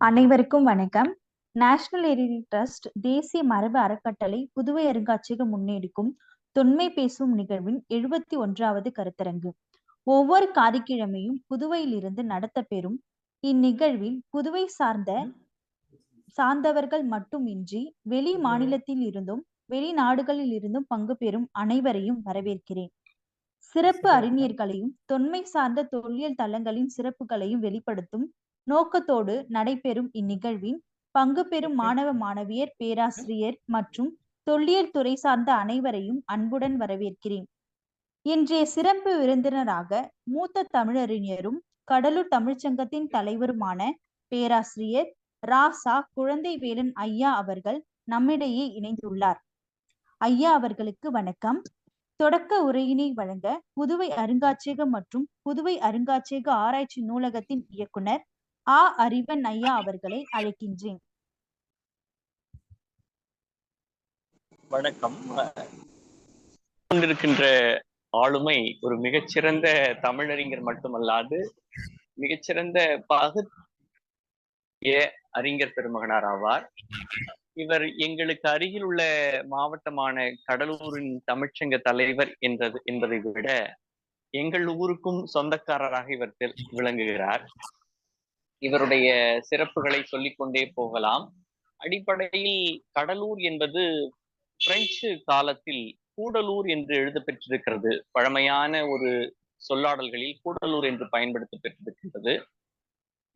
அனைவருக்கும் வணக்கம். National heritage trust தேசிய மரபு அறக்கட்டளை புதுவை அருங்காட்சியகம் முன்னெடுக்கும் தொன்மை பேசும் நிகழ்வின் 71வது கருத்தரங்கு ஒவ்வொரு காரிக்கிழமையும் புதுவையில் இருந்து நடத்தப்பெறும் இந்நிகழ்வில் புதுவை சார்ந்தவர்கள் மட்டுமின்றி வெளி மாநிலத்தில் இருந்தும் வெளிநாடுகளில் இருந்தும் பங்கு பெறும் அனைவரையும் வரவேற்கிறேன். சிறப்பு அறிஞர்களையும் தொன்மை சார்ந்த தொல்லியல் தளங்களின் சிறப்புகளையும் வெளிப்படுத்தும் நோக்கத்தோடு நடைபெறும் இந்நிகழ்வின் பங்கு பெறும் மாணவ மாணவியர், பேராசிரியர் மற்றும் தொல்லியல் துறை சார்ந்த அனைவரையும் அன்புடன் வரவேற்கிறேன். இன்றைய சிறப்பு விருந்தினராக மூத்த தமிழறிஞரும் கடலூர் தமிழ்ச்சங்கத்தின் தலைவருமான பேராசிரியர் ராசா குழந்தைவேலன் ஐயா அவர்கள் நம்மிடையே இணைந்துள்ளார். ஐயா அவர்களுக்கு வணக்கம். தொடக்க உரையினை வழங்க புதுவை அருங்காட்சியகம் மற்றும் புதுவை அருங்காட்சியக ஆராய்ச்சி நூலகத்தின் இயக்குனர் அறிவன் ஐயா அவர்களை அழைக்கின்றேன். வணக்கம். கொண்டிருக்கின்ற ஆளுமை ஒரு மிகச்சிறந்த தமிழறிஞர் மட்டுமல்லாது மிகச்சிறந்த அறிஞர் பெருமகனார் ஆவார். இவர் எங்களுக்கு அருகில் உள்ள மாவட்டமான கடலூரின் தமிழ்ச்சங்க தலைவர் என்பதை விட எங்கள் ஊருக்கும் சொந்தக்காரராக இவர் விளங்குகிறார். இவருடைய சிறப்புகளை சொல்லிக்கொண்டே போகலாம். அடிப்படையில் கடலூர் என்பது பிரெஞ்சு காலத்தில் கூடலூர் என்று எழுத பெற்றிருக்கிறது. பழமையான ஒரு சொல்லாடல்களில் கூடலூர் என்று பயன்படுத்த பெற்றிருக்கின்றது.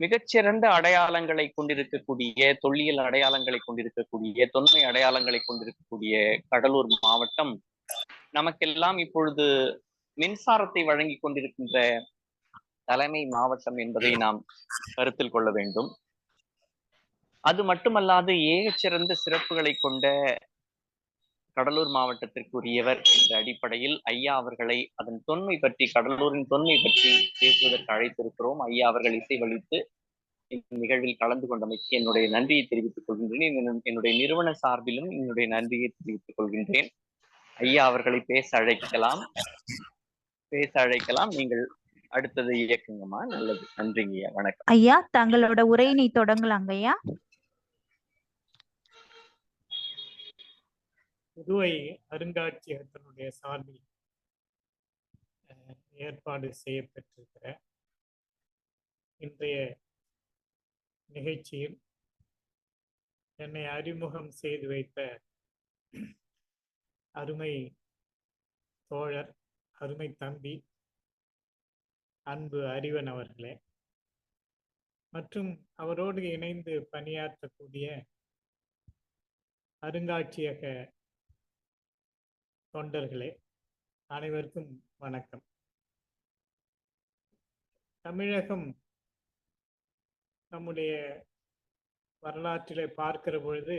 மிகச்சிறந்த அடையாளங்களை கொண்டிருக்கக்கூடிய, தொல்லியல் அடையாளங்களை கொண்டிருக்கக்கூடிய, தொன்மை அடையாளங்களை கொண்டிருக்கக்கூடிய கடலூர் மாவட்டம் நமக்கெல்லாம் இப்பொழுது மின்சாரத்தை வழங்கி கொண்டிருக்கின்ற தலைமை மாவட்டம் என்பதை நாம் கருத்தில் கொள்ள வேண்டும். அது மட்டுமல்லாது ஏகச்சிறந்த சிறப்புகளை கொண்ட கடலூர் மாவட்டத்திற்குரியவர் என்ற அடிப்படையில் ஐயா அவர்களை அதன் தொன்மை பற்றி, கடலூரின் தொன்மை பற்றி பேசுவதற்கு அழைத்திருக்கிறோம். ஐயா அவர்கள் இசைவளித்து நிகழ்வில் கலந்து கொண்டமைக்கு என்னுடைய நன்றியை தெரிவித்துக் கொள்கின்றேன். என்னுடைய நிறுவன சார்பிலும் என்னுடைய நன்றியை தெரிவித்துக் கொள்கின்றேன். ஐயா அவர்களை பேச அழைக்கலாம். நீங்கள் அடுத்தது இயக்குங்கம்மா. நல்லது, நன்றிங்க ஐயா. வணக்கம் ஐயா. தங்களோட உரையினை தொடங்கலாங்க ஐயா. புதுவை அருங்காட்சியகத்தினுடைய சார்பில் ஏற்பாடு செய்யப்பட்டிருக்கிற இன்றைய நிகழ்ச்சியில் என்னை அறிமுகம் செய்து வைத்த அருமை தோழர், அருமை தம்பி அன்பு அறிவன் அவர்களே, மற்றும் அவரோடு இணைந்து பணியாற்றக்கூடிய அருங்காட்சியக தொண்டர்களே, அனைவருக்கும் வணக்கம். தமிழகம் நம்முடைய வரலாற்றிலே பார்க்கிற பொழுது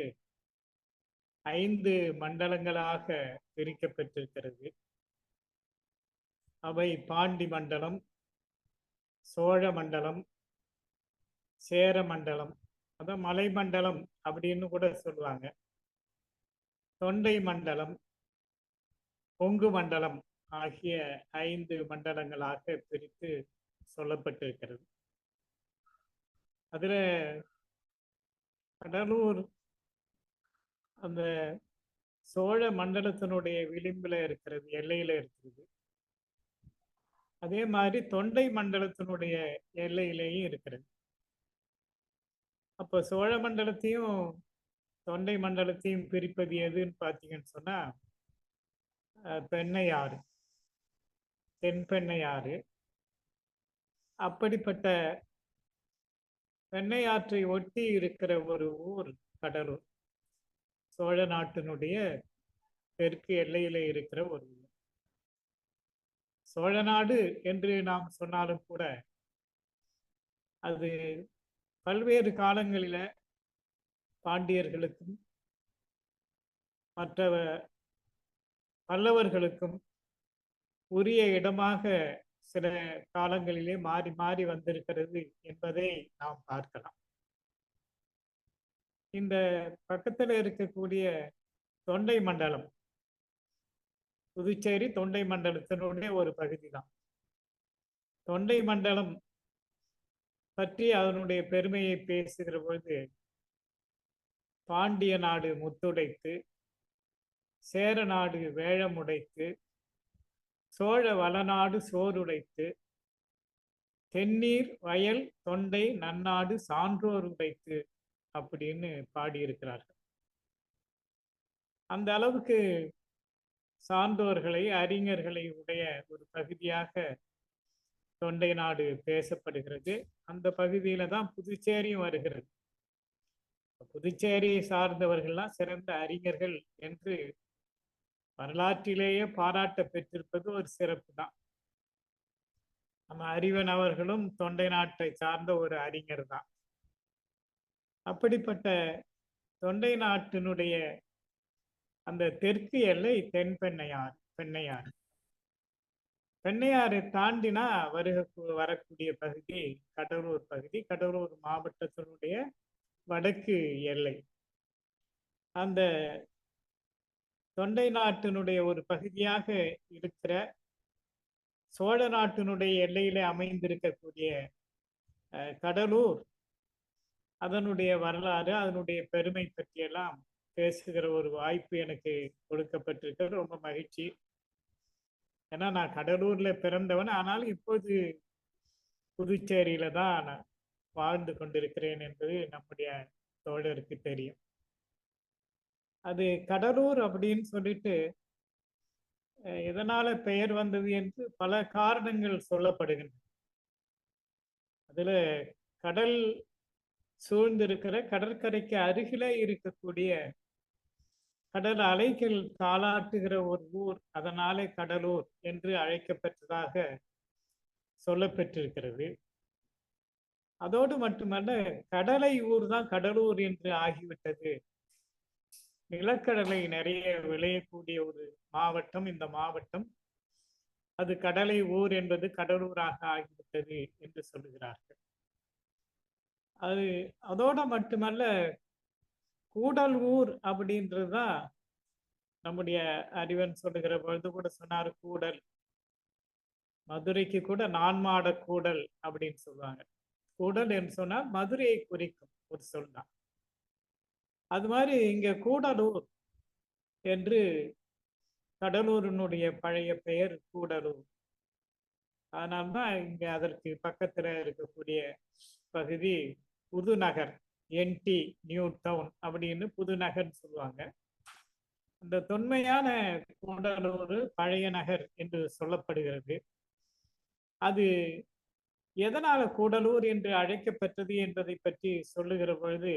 5 மண்டலங்களாக பிரிக்கப்பட்டிருக்கிறது. அவை பாண்டி மண்டலம், சோழ மண்டலம், சேர மண்டலம், அதான் மலைமண்டலம் அப்படின்னு கூட சொல்லுவாங்க, தொண்டை மண்டலம், கொங்கு மண்டலம் ஆகிய 5 மண்டலங்களாக பிரித்து சொல்லப்பட்டிருக்கிறது. அதுல கடலூர் அந்த சோழ மண்டலத்தினுடைய விளிம்புல இருக்கிறது, எல்லையில இருக்கிறது. அதே மாதிரி தொண்டை மண்டலத்தினுடைய எல்லையிலேயும் இருக்கிறது. அப்போ சோழ மண்டலத்தையும் தொண்டை மண்டலத்தையும் பிரிப்பது எதுன்னு பார்த்தீங்கன்னு சொன்னா பெண்ணையாறு, தென்பெண்ணையாறு. அப்படிப்பட்ட பெண்ணையாற்றை ஒட்டி இருக்கிற ஒரு ஊர் கடலூர். சோழ நாட்டினுடைய தெற்கு எல்லையிலே இருக்கிற ஒரு ஊர். சோழ நாடு என்று நாம் சொன்னாலும் கூட அது பல்வேறு காலங்களில பாண்டியர்களுக்கும் மற்ற பல்லவர்களுக்கும் உரிய இடமாக சில காலங்களிலே மாறி மாறி வந்திருக்கிறது என்பதை நாம் பார்க்கலாம். இந்த பக்கத்தில் இருக்கக்கூடிய தொண்டை மண்டலம், புதுச்சேரி தொண்டை மண்டலத்தினுடைய ஒரு பகுதி தான். தொண்டை மண்டலம் பற்றி அதனுடைய பெருமையை பேசுகிற பொழுது பாண்டிய நாடு முத்துடைத்து, சேர நாடு வேழமுடைத்து, சோழ வளநாடு சோறுடைத்து, தென்னீர் வயல் தொண்டை நன்னாடு சான்றோர் உடைத்து அப்படின்னு பாடியிருக்கிறார்கள். அந்த அளவுக்கு சான்றோர்களை, அறிஞர்களை உடைய ஒரு பகுதியாக தொண்டை நாடு பேசப்படுகிறது. அந்த பகுதியில தான் புதுச்சேரியும் வருகிறது. புதுச்சேரியை சார்ந்தவர்கள்லாம் சிறந்த அறிஞர்கள் என்று வரலாற்றிலேயே பாராட்ட பெற்றிருப்பது ஒரு சிறப்பு தான். நம்ம அறிவன் அவர்களும் தொண்டை நாட்டை சார்ந்த ஒரு அறிஞர் தான். அப்படிப்பட்ட தொண்டை நாட்டினுடைய அந்த தெற்கு எல்லை தென்பெண்ணையாறு. பெண்ணையாரை தாண்டினா வரக்கூடிய பகுதி கடலூர் பகுதி. கடலூர் மாவட்டத்தினுடைய வடக்கு எல்லை. அந்த தொண்டை நாட்டினுடைய ஒரு பகுதியாக இருக்கிற சோழ நாட்டினுடைய எல்லையிலே அமைந்திருக்கக்கூடிய கடலூர், அதனுடைய வரலாறு, அதனுடைய பெருமை பற்றியெல்லாம் பேசுகிற ஒரு வாய்ப்பு எனக்கு கொடுக்கப்பட்டிருக்கிறது. ரொம்ப மகிழ்ச்சி. ஏன்னா நான் கடலூர்ல பிறந்தவன், ஆனாலும் இப்போது புதுச்சேரியில தான் நான் வாழ்ந்து கொண்டிருக்கிறேன் என்பது நம்முடைய தோழருக்கு தெரியும். அது கடலூர் அப்படின்னு சொல்லிட்டு எதனால பெயர் வந்தது என்று பல காரணங்கள் சொல்லப்படுகின்றன. அதுல கடல் சூழ்ந்திருக்கிற கடற்கரைக்கு அருகில இருக்கக்கூடிய கடல் அலைகள் தாளாட்டுகிற ஒரு ஊர், அதனாலே கடலூர் என்று அழைக்கப்பட்டதாக சொல்லப்பெற்றிருக்கிறது. அதோடு மட்டுமல்ல, கடலை ஊர் தான் கடலூர் என்று ஆகிவிட்டது. நிலக்கடலை நிறைய விளையக்கூடிய ஒரு மாவட்டம் இந்த மாவட்டம். அது கடலை ஊர் என்பது கடலூராக ஆகிவிட்டது என்று சொல்லுகிறார்கள். அதோட மட்டுமல்ல, கூடல் ஊர் அப்படின்றதுதான் நம்முடைய அறிவன் சொல்லுகிற பொழுது கூட சொன்னார். கூடல், மதுரைக்கு கூட நான்மாட கூடல் அப்படின்னு சொல்லுவாங்க. கூடல் என்று சொன்னால் மதுரையை குறிக்கும் ஒரு சொல் தான். அது மாதிரி இங்க கூடலூர் என்று கடலூரினுடைய பழைய பெயர் கூடலூர். அதனால்தான் இங்க அதற்கு பக்கத்துல இருக்கக்கூடிய பகுதி புதுநகர், என்டி நியூ டவுன் அப்படின்னு புதுநகர் சொல்லுவாங்க. அந்த தொன்மையான கூடலூர் பழைய நகர் என்று சொல்லப்படுகிறது. அது எதனால கூடலூர் என்று அழைக்கப்பட்டது என்பதை பற்றி சொல்லுகிற பொழுது,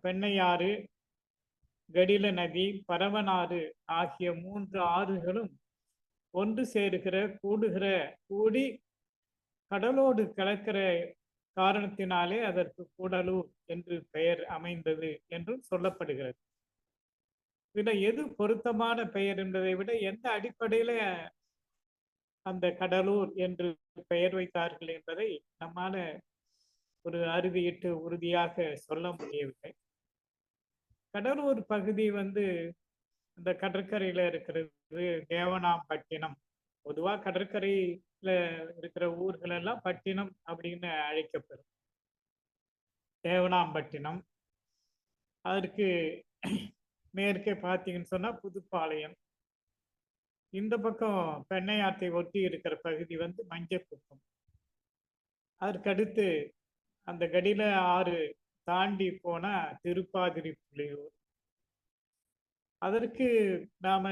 பெண்ணையாறு, கடில நதி, பரவனாறு ஆகிய 3 ஆறுகளும் ஒன்று சேருகிற கூடி கடலோடு கலக்கிற காரணத்தினாலே அதற்கு கூடலூர் என்று பெயர் அமைந்தது என்றும் சொல்லப்படுகிறது. இதுல எது பொருத்தமான பெயர் என்பதை விட எந்த அடிப்படையில அந்த கடலூர் என்று பெயர் வைத்தார்கள் என்பதை நம்மால ஒரு அறுதியிட்டு உறுதியாக சொல்ல முடியவில்லை. கடலூர் பகுதி இந்த கடற்கரையில இருக்கிறது தேவனாம்பட்டினம். பொதுவா கடற்கரையில இருக்கிற ஊர்கள் எல்லாம் பட்டினம் அப்படின்னு அழைக்கப்படும். தேவனாம்பட்டினம், அதற்கு மேற்கே பார்த்தீங்கன்னு சொன்னா புதுப்பாளையம். இந்த பக்கம் பெண்ணையாற்றை ஒட்டி இருக்கிற பகுதி மஞ்சக்குப்பம். அதற்கடுத்து அந்த கடில ஆறு தாண்டி போனா திருப்பாதிரி புலியூர். அதற்கு நாம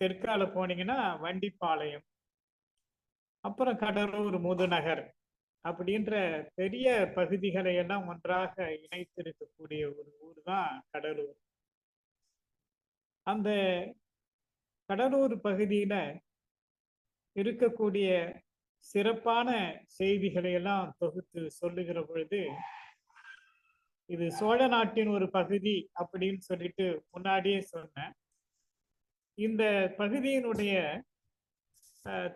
தெற்கால போனீங்கன்னா வண்டிப்பாளையம், அப்புறம் கடலூர் முதுநகர் அப்படின்ற பெரிய பகுதிகளை எல்லாம் ஒன்றாக இணைத்திருக்கக்கூடிய ஒரு ஊர் தான் கடலூர். அந்த கடலூர் பகுதியில இருக்கக்கூடிய சிறப்பான செய்திகளை எல்லாம் தொகுத்து சொல்லுகிற பொழுது, இது சோழ நாட்டின் ஒரு பகுதி அப்படின்னு சொல்லிட்டு முன்னாடியே சொன்னேன். இந்த பகுதியினுடைய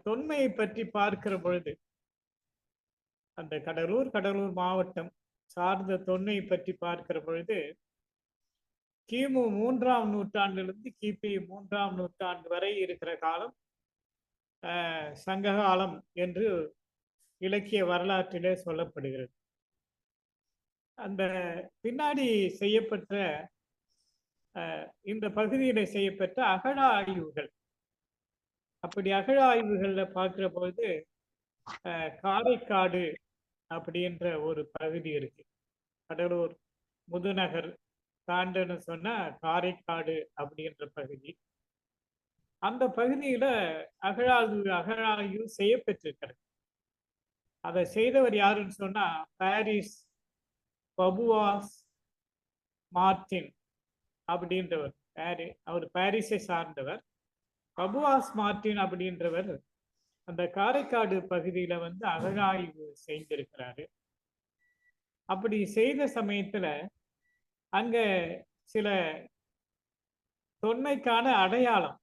தொன்மையை பற்றி பார்க்கிற பொழுது, அந்த கடலூர் மாவட்டம் சார்ந்த தொன்மையை பற்றி பார்க்கிற பொழுது, கிமு 3ஆம் நூற்றாண்டிலிருந்து கிபி 3ஆம் நூற்றாண்டு வரை இருக்கிற காலம் சங்ககாலம் என்று இலக்கிய வரலாற்றிலே சொல்லப்படுகிறது. அந்த பின்னாடி செய்யப்பட்ட இந்த பகுதியில செய்யப்பட்ட அகழாய்வுகள், அப்படி அகழாய்வுகள்ல பார்க்கிற பொழுது காரைக்காடு அப்படின்ற ஒரு பகுதி இருக்கு. கடலூர் முதுநகர் தாண்டன்னு சொன்னா காரைக்காடு அப்படின்ற பகுதி. அந்த பகுதியில அகழாய்வு செய்யப்பட்டிருக்கிறது. அதை செய்தவர் யாருன்னு சொன்னா பாரிஸ் பபுவாஸ் மார்டின் அப்படின்றவர். அவர் பாரிஸை சார்ந்தவர். பபுவாஸ் மார்டின் அப்படின்றவர் அந்த காரைக்காடு பகுதியில வந்து அகழாய்வு செய்திருக்கிறாரு. அப்படி செய்த சமயத்துல அங்க சில தொன்மைக்கான அடையாளம்,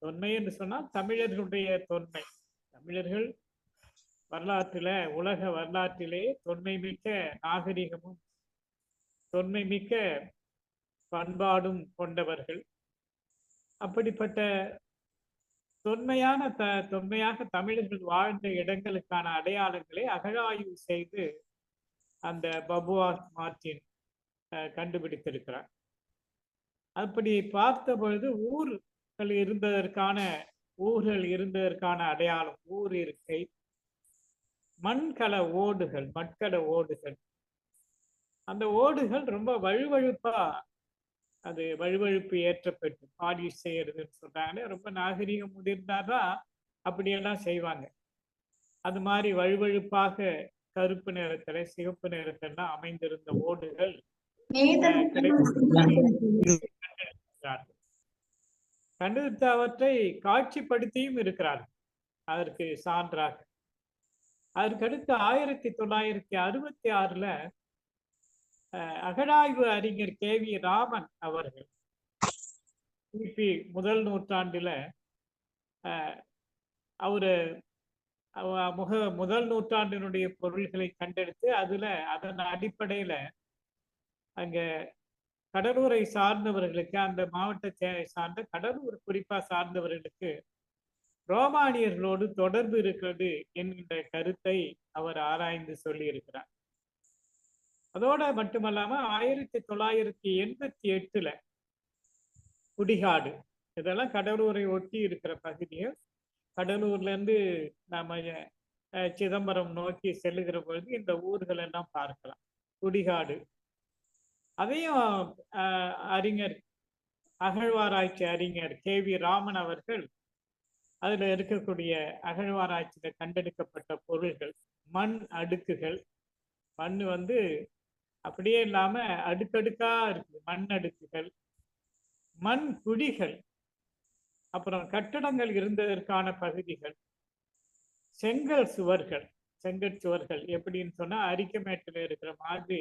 தொன்மை என்று சொன்னால் தமிழர்களுடைய தொன்மை, தமிழர்கள் வரலாற்றில உலக வரலாற்றிலே தொன்மை மிக்க நாகரிகமும் தொன்மை மிக்க பண்பாடும் கொண்டவர்கள். அப்படிப்பட்ட தொன்மையாக தமிழர்கள் வாழ்ந்த இடங்களுக்கான அடையாளங்களை அகழாய்வு செய்து அந்த பபுவாஸ் மார்டின் கண்டுபிடித்திருக்கிறார். அப்படி பார்த்த பொழுது ஊர்கள் இருந்ததற்கான அடையாளம், ஊர் இருக்கை, மட்கல ஓடுகள். அந்த ஓடுகள் ரொம்ப வழுவழுப்பு ஏற்றப்பட்டு பாலிஷ் செய்யறதுன்னு சொல்றாங்க. ரொம்ப நாகரிகம் முதிர்ந்தாதான் அப்படியெல்லாம் செய்வாங்க. அது மாதிரி வழுவழுப்பாக கருப்பு நிறத்துல சிகப்பு நிறத்தெல்லாம் அமைந்திருந்த ஓடுகள் கண்டுபிடித்து அவற்றை காட்சிப்படுத்தியும் இருக்கிறார்கள் அதற்கு சான்றாக. அதற்கடுத்து 1966 அகழாய்வு அறிஞர் KV ராமன் அவர்கள் கிபி முதல் நூற்றாண்டுல முதல் நூற்றாண்டினுடைய பொருள்களை கண்டெடுத்து அதன் அடிப்படையில அங்க கடலூரை சார்ந்தவர்களுக்கு, அந்த மாவட்டத்தை சார்ந்த கடலூர் குறிப்பா சார்ந்தவர்களுக்கு ரோமானியர்களோடு தொடர்பு இருக்கிறது என்கின்ற கருத்தை அவர் ஆராய்ந்து சொல்லி இருக்கிறார். அதோட மட்டுமல்லாம 1988 குடிகாடு, இதெல்லாம் கடலூரை ஒட்டி இருக்கிற பகுதிகள். கடலூர்ல இருந்து நாம சிதம்பரம் நோக்கி செல்லுகிற பொழுது இந்த ஊர்கள் எல்லாம் பார்க்கலாம். குடிகாடு அதையும் அகழ்வாராய்ச்சி அறிஞர் KV ராமன் அவர்கள் அதுல இருக்கக்கூடிய அகழ்வாராய்ச்சியில கண்டெடுக்கப்பட்ட பொருள்கள், மண் அடுக்குகள், மண் வந்து அப்படியே இல்லாம அடுக்கடுக்கா இருக்கு, மண் அடுக்குகள், மண் குழிகள், அப்புறம் கட்டடங்கள் இருந்ததற்கான பகுதிகள், செங்கல் சுவர்கள் எப்படின்னு சொன்னா அரிக்கமேட்டில் இருக்கிற மாதிரி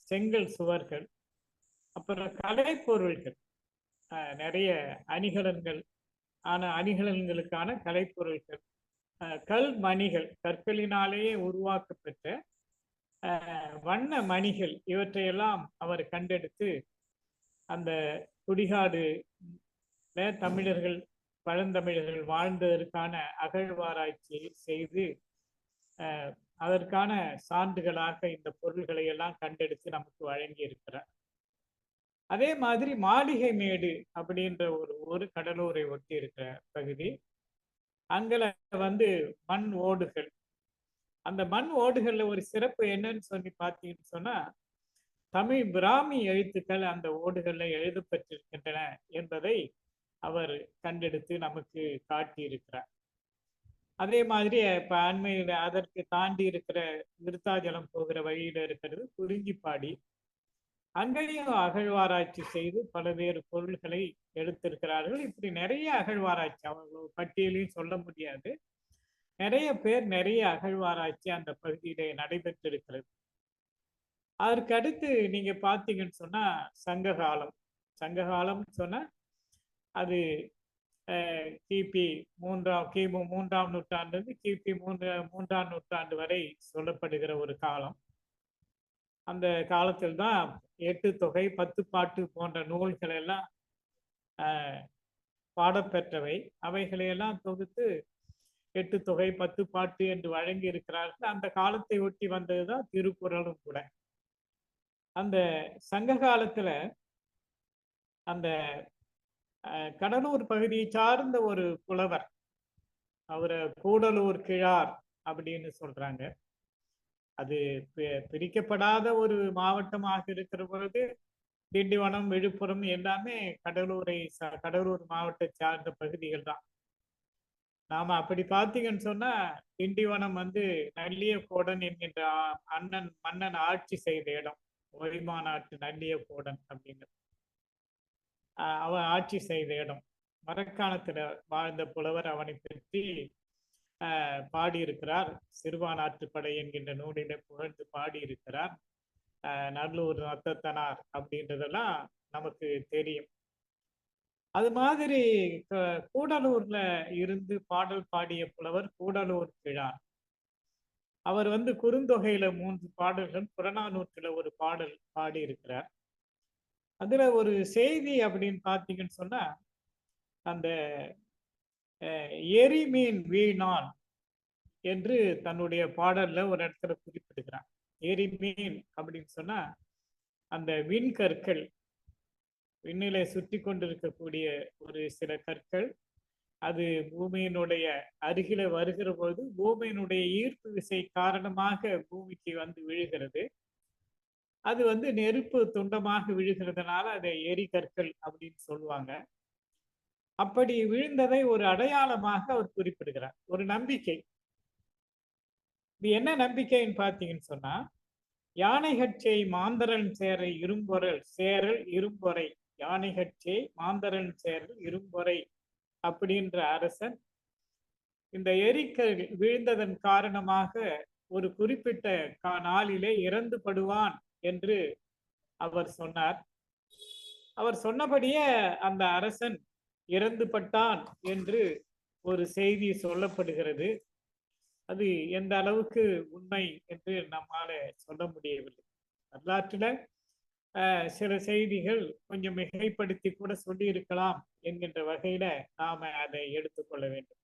செங்கல் சுவர்கள், அப்புறம் கலைப்பொருள்கள், நிறைய அணிகலன்களுக்கான கலைப்பொருள்கள், கல்மணிகள், கற்களினாலேயே உருவாக்கப்பட்ட வண்ண மணிகள், இவற்றையெல்லாம் அவர் கண்டெடுத்து அந்த குடிகாடு தமிழர்கள் பழந்தமிழர்கள் வாழ்ந்ததற்கான அகழ்வாராய்ச்சி செய்து அதற்கான சான்றுகளாக இந்த பொருள்களை எல்லாம் கண்டெடுத்து நமக்கு வழங்கி இருக்கிறார். அதே மாதிரி மாளிகை மேடு அப்படின்ற ஒரு கடலூரை ஒட்டி இருக்கிற பகுதி, அங்கல வந்து மண் ஓடுகள். அந்த மண் ஓடுகள்ல ஒரு சிறப்பு என்னன்னு சொல்லி பார்த்தீங்கன்னு சொன்னா தமிழ் பிராமி எழுத்துக்கள் அந்த ஓடுகள்ல எழுதப்பட்டிருக்கின்றன என்பதை அவர் கண்டெடுத்து நமக்கு காட்டியிருக்கிறார். அதே மாதிரி இப்ப அண்மையில அதற்கு தாண்டி இருக்கிற விருத்தாஜலம் போகிற வழியில இருக்கிறது குறிஞ்சிப்பாடி. அங்கேயும் அகழ்வாராய்ச்சி செய்து பல்வேறு பொருள்களை எடுத்திருக்கிறார்கள். இப்படி நிறைய அகழ்வாராய்ச்சி, அவங்க பட்டியலையும் சொல்ல முடியாது, நிறைய பேர் நிறைய அகழ்வாராய்ச்சி அந்த பகுதியிலே நடைபெற்றிருக்கிறது. அதற்கு அடுத்து நீங்க பார்த்தீங்கன்னு சொன்னா சங்ககாலம் சொன்னா அது கிமு 3ஆம் நூற்றாண்டு கிபி 3ஆம் நூற்றாண்டு வரை சொல்லப்படுகிற ஒரு காலம். அந்த காலத்தில் தான் 8 தொகை 10 பாட்டு போன்ற நூல்கள் எல்லாம் பாடப்பெற்றவை. அவைகளையெல்லாம் தொகுத்து 8 தொகை 10 பாட்டு என்று வழங்கி இருக்கிறார்கள். அந்த காலத்தை ஒட்டி வந்ததுதான் திருக்குறளும் கூட. அந்த சங்க காலத்துல அந்த கடலூர் பகுதியை சார்ந்த ஒரு புலவர், அவரை கூடலூர் கிழார் அப்படின்னு சொல்றாங்க. அது பிரிக்கப்படாத ஒரு மாவட்டமாக இருக்கிற பொழுது திண்டிவனம், விழுப்புரம் எல்லாமே கடலூர் மாவட்டத்தை சார்ந்த பகுதிகள் தான். நாம அப்படி பார்த்தீங்கன்னு சொன்னா திண்டிவனம் நல்லியக்கோடன் என்கின்ற மன்னன் ஆட்சி செய்த இடம். ஒய்மா நாட்டு நல்லியக்கோடன் அப்படிங்கிற அவன் ஆட்சி செய்த இடம். மரக்காணத்துல வாழ்ந்த புலவர் அவனை பற்றி பாடியிருக்கிறார். சிறுபானாற்றுப்படை என்கின்ற நூலில புகழ்ந்து பாடியிருக்கிறார். நல்லூர் நத்தத்தனார் அப்படின்றதெல்லாம் நமக்கு தெரியும். அது மாதிரி கூடலூர்ல இருந்து பாடல் பாடிய புலவர் கூடலூர் கிழார். அவர் குறுந்தொகையில 3 பாடல்கள், புறநானூற்றுல ஒரு பாடல் பாடியிருக்கிறார். அதுல ஒரு செய்தி அப்படின்னு பார்த்தீங்கன்னு சொன்னா, அந்த எரி மீன் வீணான் என்று தன்னுடைய பாடல்ல ஒரு இடத்துல குறிப்பிடுகிறார். எரி மீன் அப்படின்னு சொன்னா அந்த விண்கற்கள், விண்ணிலே சுற்றி கொண்டிருக்கக்கூடிய ஒரு சில கற்கள், அது பூமியினுடைய அருகில வருகிற பொழுது பூமியினுடைய ஈர்ப்பு விசை காரணமாக பூமிக்கு விழுகிறது. அது நெருப்பு துண்டமாக விழுகிறதுனால அதை எரிகற்கள் அப்படின்னு சொல்லுவாங்க. அப்படி விழுந்ததை ஒரு அடையாளமாக அவர் குறிப்பிடுகிறார். ஒரு நம்பிக்கை. இது என்ன நம்பிக்கைன்னு பார்த்தீங்கன்னு சொன்னா, யானைகட்சை மாந்தரன் சேரல் இரும்பொறை, யானைகட்சை மாந்தரன் சேரல் இரும்பொறை அப்படின்ற அரசன் இந்த எரிக்கல் விழுந்ததன் காரணமாக ஒரு குறிப்பிட்ட நாளிலே இறந்து படுவான் என்று அவர் சொன்னார். அவர் சொன்னபடியே அந்த அரசன் இறந்து பட்டான் என்று ஒரு செய்தி சொல்லப்படுகிறது. அது எந்த அளவுக்கு உண்மை என்று நம்மால சொல்ல முடியவில்லை. வரலாற்றுல சில செய்திகள் கொஞ்சம் மிகைப்படுத்தி கூட சொல்லி இருக்கலாம் என்கின்ற வகையில நாம அதை எடுத்துக்கொள்ள வேண்டும்.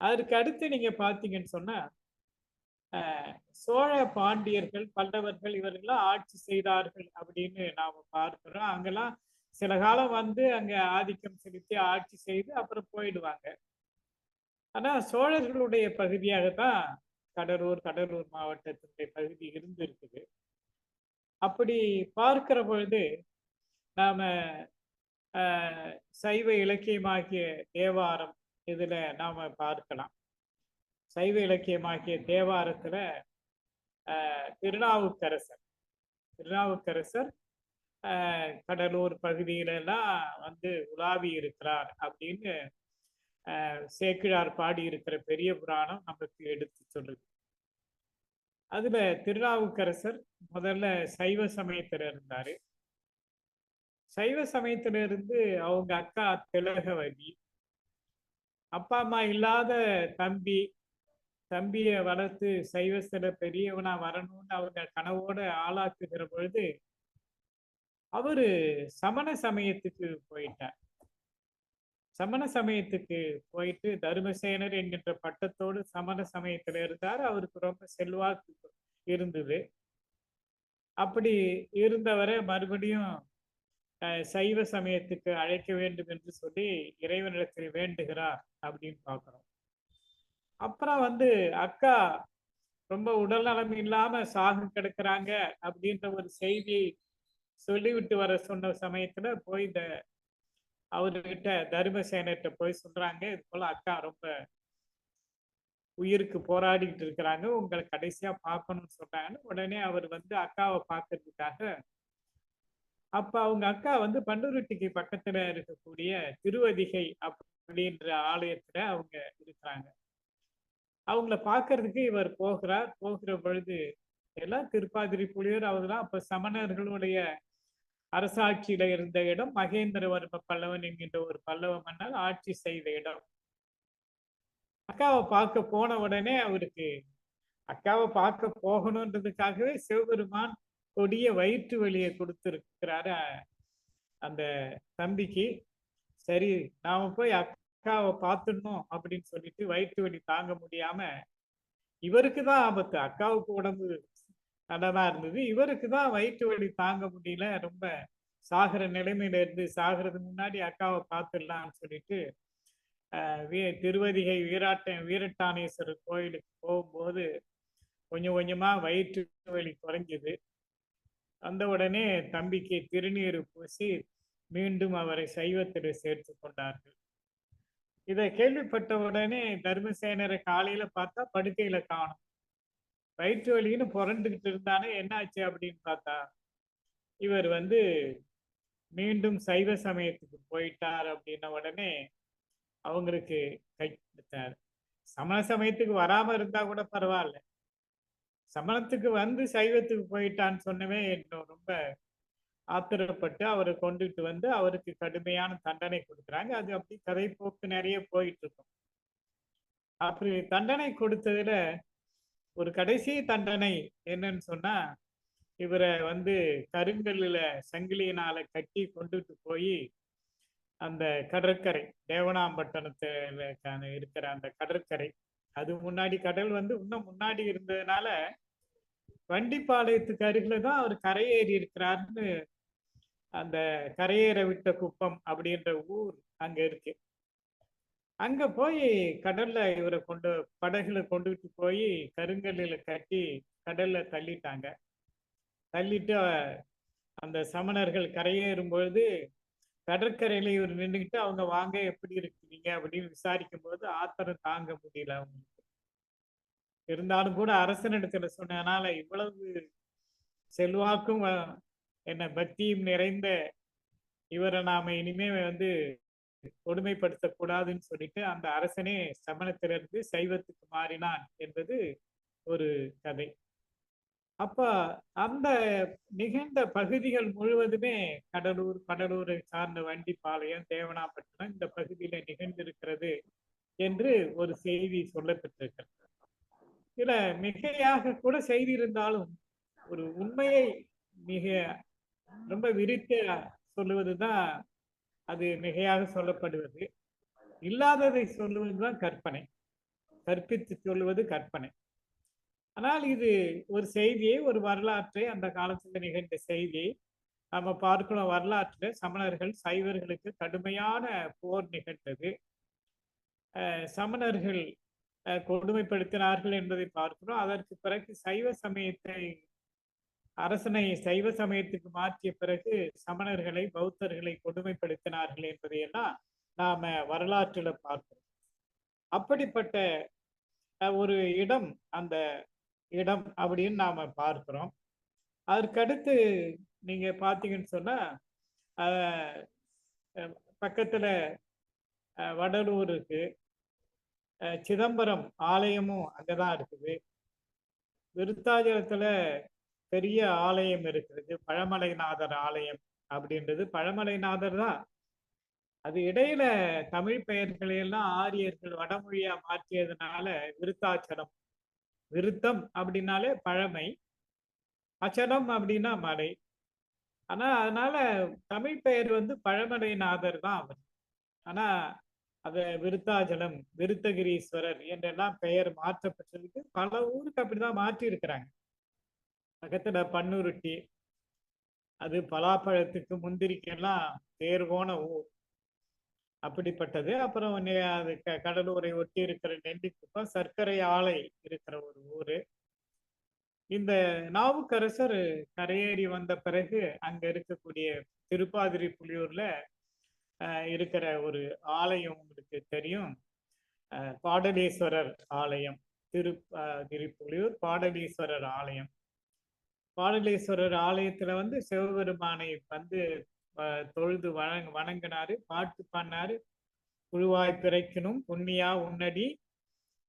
அதற்கு அடுத்து நீங்க பார்த்தீங்கன்னு சொன்னா, சோழ பாண்டியர்கள், பல்லவர்கள் இவர்கள்லாம் ஆட்சி செய்தார்கள் அப்படின்னு நாம பார்க்கிறோம். அங்கெல்லாம் சில காலம் அங்க ஆதிக்கம் செலுத்தி ஆட்சி செய்து அப்புறம் போயிடுவாங்க. ஆனா சோழர்களுடைய பகுதியாகத்தான் கடலூர் மாவட்டத்தினுடைய பகுதி இருக்குது. அப்படி பார்க்கிற பொழுது நாம சைவ இலக்கியமாகிய தேவாரம் இதுல நாம பார்க்கலாம். சைவ இலக்கியமாகிய தேவாரத்துல திருநாவுக்கரசர் கடலூர் பகுதியிலெல்லாம் உலாவி இருக்கிறார் அப்படின்னு சேக்கிழார் பாடி இருக்கிற பெரிய புராணம் நமக்கு எடுத்து சொல்லுது. அதுல திருநாவுக்கரசர் முதல்ல சைவ சமயத்துல இருந்தாரு. சைவ சமயத்துல இருந்து அவங்க அக்கா திலகவதி, அப்பா அம்மா இல்லாத தம்பிய வளர்த்து சைவத்துல பெரியவனா வரணும்னு அவங்க கனவோட ஆளாக்குகிற பொழுது அவரு சமண சமயத்துக்கு போயிட்டார். சமண சமயத்துக்கு போயிட்டு தர்மசேனர் என்கின்ற பட்டத்தோடு சமண சமயத்துல இருந்தார். அவருக்கு ரொம்ப செல்வாக்கு இருந்தது. அப்படி இருந்தவரை மறுபடியும் சைவ சமயத்துக்கு அழைக்க வேண்டும் என்று சொல்லி இறைவனிடத்தில் வேண்டுகிறார் அப்படின்னு பார்க்கிறோம். அப்புறம் அக்கா ரொம்ப உடல் நலம் இல்லாம சாகு கிடக்குறாங்க அப்படின்ற ஒரு செய்தியை சொல்லிவிட்டு வர சொன்ன சமயத்துல போய் அவர்கிட்ட தர்மசேனர்கிட்ட போய் சொல்றாங்க, இது போல அக்கா ரொம்ப உயிருக்கு போராடிட்டு இருக்கிறாங்க, உங்களை கடைசியா பார்க்கணும்னு சொல்றாங்கன்னு. உடனே அவர் அக்காவை பார்க்கறதுக்காக, அப்ப அவங்க அக்கா பண்டூருட்டிக்கு பக்கத்துல இருக்கக்கூடிய திருவதிகை அப்படின்ற ஆலயத்துல அவங்க இருக்கிறாங்க. அவங்கள பார்க்கறதுக்கு இவர் போகிற பொழுது எல்லாம் திருப்பாதிரி புலியூர் அவர்தான் அப்ப சமணர்களுடைய அரசாட்சியில இருந்த இடம். மகேந்திரவர்ம பல்லவன் என்கின்ற ஒரு பல்லவ மன்னர் ஆட்சி செய்த இடம். அக்காவை பார்க்க போன உடனே அவருக்கு அக்காவை பார்க்க போகணுன்றதுக்காகவே சிவபெருமான் கொடிய வயிற்று வலியை கொடுத்திருக்கிறாரு அந்த தம்பிக்கு. சரி நாம போய் அக்கா அக்காவை பார்த்துடணும் அப்படின்னு சொல்லிட்டு வயிற்று வலி தாங்க முடியாம, இவருக்கு தான் ஆபத்து. அக்காவுக்கு உடம்பு நல்லதா இருந்தது, இவருக்கு தான் வயிற்று வலி தாங்க முடியல, ரொம்ப சாகிற நிலைமையில இருந்து, சாகிறதுக்கு முன்னாடி அக்காவை பார்த்துடலாம்னு சொல்லிட்டு திருவதிகை வீரட்டானேஸ்வரர் கோயிலுக்கு போகும்போது கொஞ்சம் கொஞ்சமா வயிற்று வலி குறைஞ்சது. அந்த உடனே தம்பிக்கு திருநீர் பூசி மீண்டும் அவரை சைவத்தில் சேர்த்து கொண்டார்கள். இதை கேள்விப்பட்ட உடனே தர்மசேனரை காலையில பார்த்தா படுக்கையில காணும். வயிற்று வலின்னு புரண்டுகிட்டு இருந்தானே, என்ன ஆச்சு அப்படின்னு பார்த்தா இவர் மீண்டும் சைவ சமயத்துக்கு போயிட்டார். அப்படின்ன உடனே அவங்களுக்கு கை கொடுத்தார். சமண சமயத்துக்கு வராம இருந்தா கூட பரவாயில்ல, சமணத்துக்கு சைவத்துக்கு போயிட்டான்னு சொன்னவே இன்னும் ரொம்ப ஆத்திரப்பட்டு அவரை கொண்டுட்டு அவருக்கு கடுமையான தண்டனை கொடுக்குறாங்க. அது அப்படி கதை போக்கு நிறைய போயிட்டு இருக்கும். அப்படி தண்டனை கொடுத்ததுல ஒரு கடைசி தண்டனை என்னன்னு சொன்னா, இவரை கருங்கல்லுல சங்கிலியினால கட்டி கொண்டுட்டு போய் அந்த கடற்கரை, தேவனாம்பட்டினத்துல இருக்கிற அந்த கடற்கரை, அது முன்னாடி கடல் இன்னும் முன்னாடி இருந்ததுனால வண்டிப்பாளையத்துக்கு அருகில தான் அவர் கரையேறி இருக்கிறாருன்னு, அந்த கரையேற விட்ட குப்பம் அப்படின்ற ஊர் அங்க இருக்கு. அங்க போய் கடல்ல இவரை படகுல கொண்டுட்டு போய் கருங்கல்லில கட்டி கடல்ல தள்ளிட்டாங்க. தள்ளிட்டு அந்த சமணர்கள் கரையேறும் பொழுது கடற்கரையில இவர் நின்றுக்கிட்டு அவங்க வாங்க எப்படி இருக்கிறீங்க அப்படின்னு விசாரிக்கும் போது ஆத்திரம் தாங்க முடியல அவங்களுக்கு. இருந்தாலும் கூட அரசனிடத்துல சொன்னதுனால, இவ்வளவு செல்வாக்கும் என்ன பக்தியும் நிறைந்த இவரை நாம இனிமே கொடுமைப்படுத்தக்கூடாதுன்னு சொல்லிட்டு அந்த அரசனே சமணத்திலிருந்து சைவத்துக்கு மாறினான் என்பது ஒரு கதை. அப்ப அந்த நிகழ்ந்த பகுதிகள் முழுவதுமே கடலூரை சார்ந்த வண்டிப்பாளையம், தேவனாம்பட்டினம் இந்த பகுதியில நிகழ்ந்திருக்கிறது என்று ஒரு செய்தி சொல்லப்பட்டிருக்கிறது. இதுல மிகையாக கூட செய்தி இருந்தாலும் ஒரு உண்மையை மிக ரொம்ப விரித்து சொல்லுவதுதான் அது மிகையாக சொல்லப்படுவது. இல்லாததை சொல்லுவதுதான் கற்பனை, கற்பித்து சொல்லுவது கற்பனை. ஆனால் இது ஒரு செய்தியை, ஒரு வரலாற்றை, அந்த காலத்துல நிகழ்ந்த செய்தியை நம்ம பார்க்கிறோம். வரலாற்றுல சமணர்கள் சைவர்களுக்கு கடுமையான போர் நிகழ்ந்தது. சமணர்கள் கொடுமைப்படுத்தினார்கள் என்பதை பார்க்கிறோம். அதற்கு பிறகு அரசனை சைவ சமயத்துக்கு மாற்றிய பிறகு சமணர்களை, பௌத்தர்களை கொடுமைப்படுத்தினார்கள் என்பதையெல்லாம் நாம வரலாற்றுல பார்க்கிறோம். அப்படிப்பட்ட ஒரு இடம் அந்த இடம் அப்படின்னு நாம பார்க்கிறோம். அதற்கடுத்து நீங்க பாத்தீங்கன்னு சொன்னா பக்கத்துல வடலூர் இருக்கு, சிதம்பரம் ஆலயமும் அங்கதான் இருக்குது. விருத்தாச்சலத்துல பெரிய ஆலயம் இருக்கிறது, பழமலைநாதர் ஆலயம் அப்படின்றது. பழமலைநாதர் தான். அது இடையில தமிழ் பெயர்களை எல்லாம் ஆரியர்கள் வடமொழியா மாற்றியதுனால விருத்தாச்சலம், விருத்தம் அப்படின்னாலே பழமை, அச்சலம் அப்படின்னா மலை. ஆனா அதனால தமிழ் பெயர் பழமலைநாதர் தான் அவர். ஆனா அத விருத்தாச்சலம், விருத்தகிரீஸ்வரர் என்றெல்லாம் பெயர் மாற்றப்பட்டிருக்கு. பல ஊருக்கு அப்படிதான் மாற்றி இருக்கிறாங்க. பக்கத்துல பன்னுருட்டி, அது பலாப்பழத்துக்கு முந்திரிக்கெல்லாம் பேர் போன ஊர், அப்படிப்பட்டது. அப்புறம் அது கடலூரை ஒட்டி இருக்கிற நெல்லிக்குப்பம், சர்க்கரை ஆலை இருக்கிற ஒரு ஊரு. இந்த நாவுக்கரசர் கரையேறி வந்த பிறகு அங்க இருக்கக்கூடிய திருப்பாதிரி புலியூர்ல இருக்கிற ஒரு ஆலயம் உங்களுக்கு தெரியும், பாடலீஸ்வரர் ஆலயம். திருப்புலியூர் பாடலீஸ்வரர் ஆலயம். பாடலீஸ்வரர் ஆலயத்துல சிவபெருமானை தொழுது வணங்கினாரு, பாட்டு பண்ணாரு. புழுவாய் பிறக்கணும் புண்ணியா உன்னடி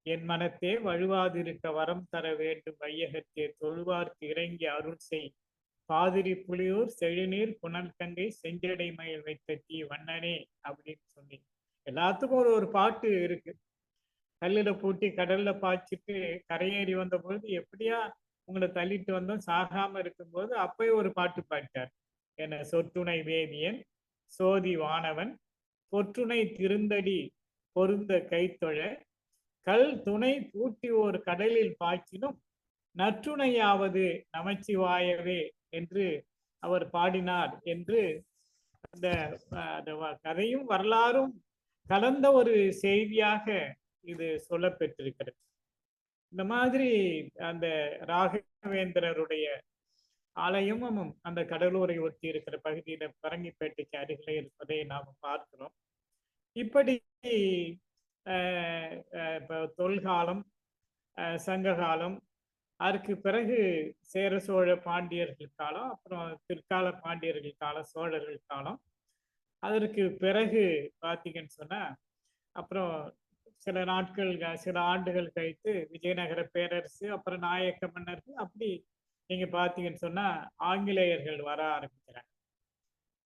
என் மனத்தே வழுவாதிருக்க வரம் தர வேண்டும் வையகத்தே தொழுவார்க்கு இறங்கி அருள் செய் பாதிரி புலியூர் செழுநீர் புனல் கங்கை செஞ்சடை மயில் வைத்த தீ வண்ணனே அப்படின்னு சொல்லி எல்லாத்துக்கும் ஒரு பாட்டு இருக்கு. கல்லுல பூட்டி கடல்ல பாய்ச்சிட்டு கரையேறி வந்த பொழுது எப்படியா உங்களை தள்ளிட்டு வந்தோம், சாகாம இருக்கும்போது அப்பயே ஒரு பாட்டு பாடிட்டார். என்ன சொற்றுணை வேதியன் சோதி வானவன் பொற்றுணை திருந்தடி பொருந்த கைத்தொழ கல் துணை பூட்டி ஒரு கடலில் பாய்ச்சினும் நற்றுணையாவது நமச்சிவாயவே என்று அவர் பாடினார் என்று அந்த கதையும் வரலாறும் கலந்த ஒரு செய்தியாக இது சொல்லப்பெற்றிருக்கிறது. இந்த மாதிரி அந்த ராகவேந்திரருடைய ஆலயமும் அந்த கடலூரை ஒட்டி இருக்கிற பகுதியில பரங்கிப்பேட்டைக்கு அருகிலே இருப்பதை நாம் பார்க்கிறோம். இப்படி தொல்காலம், சங்ககாலம், அதற்கு பிறகு சேர சோழ பாண்டியர்கள் காலம், அப்புறம் பிற்கால பாண்டியர்கள் காலம், சோழர்கள் காலம், அதற்கு பிறகு பார்த்தீங்கன்னு சொன்னா அப்புறம் சில நாட்கள் சில ஆண்டுகள் கழித்து விஜயநகர பேரரசு, அப்புறம் நாயக்க மன்னர்கள், அப்படி நீங்க பார்த்தீங்கன்னு சொன்னா ஆங்கிலேயர்கள் வர ஆரம்பிக்கிறாங்க.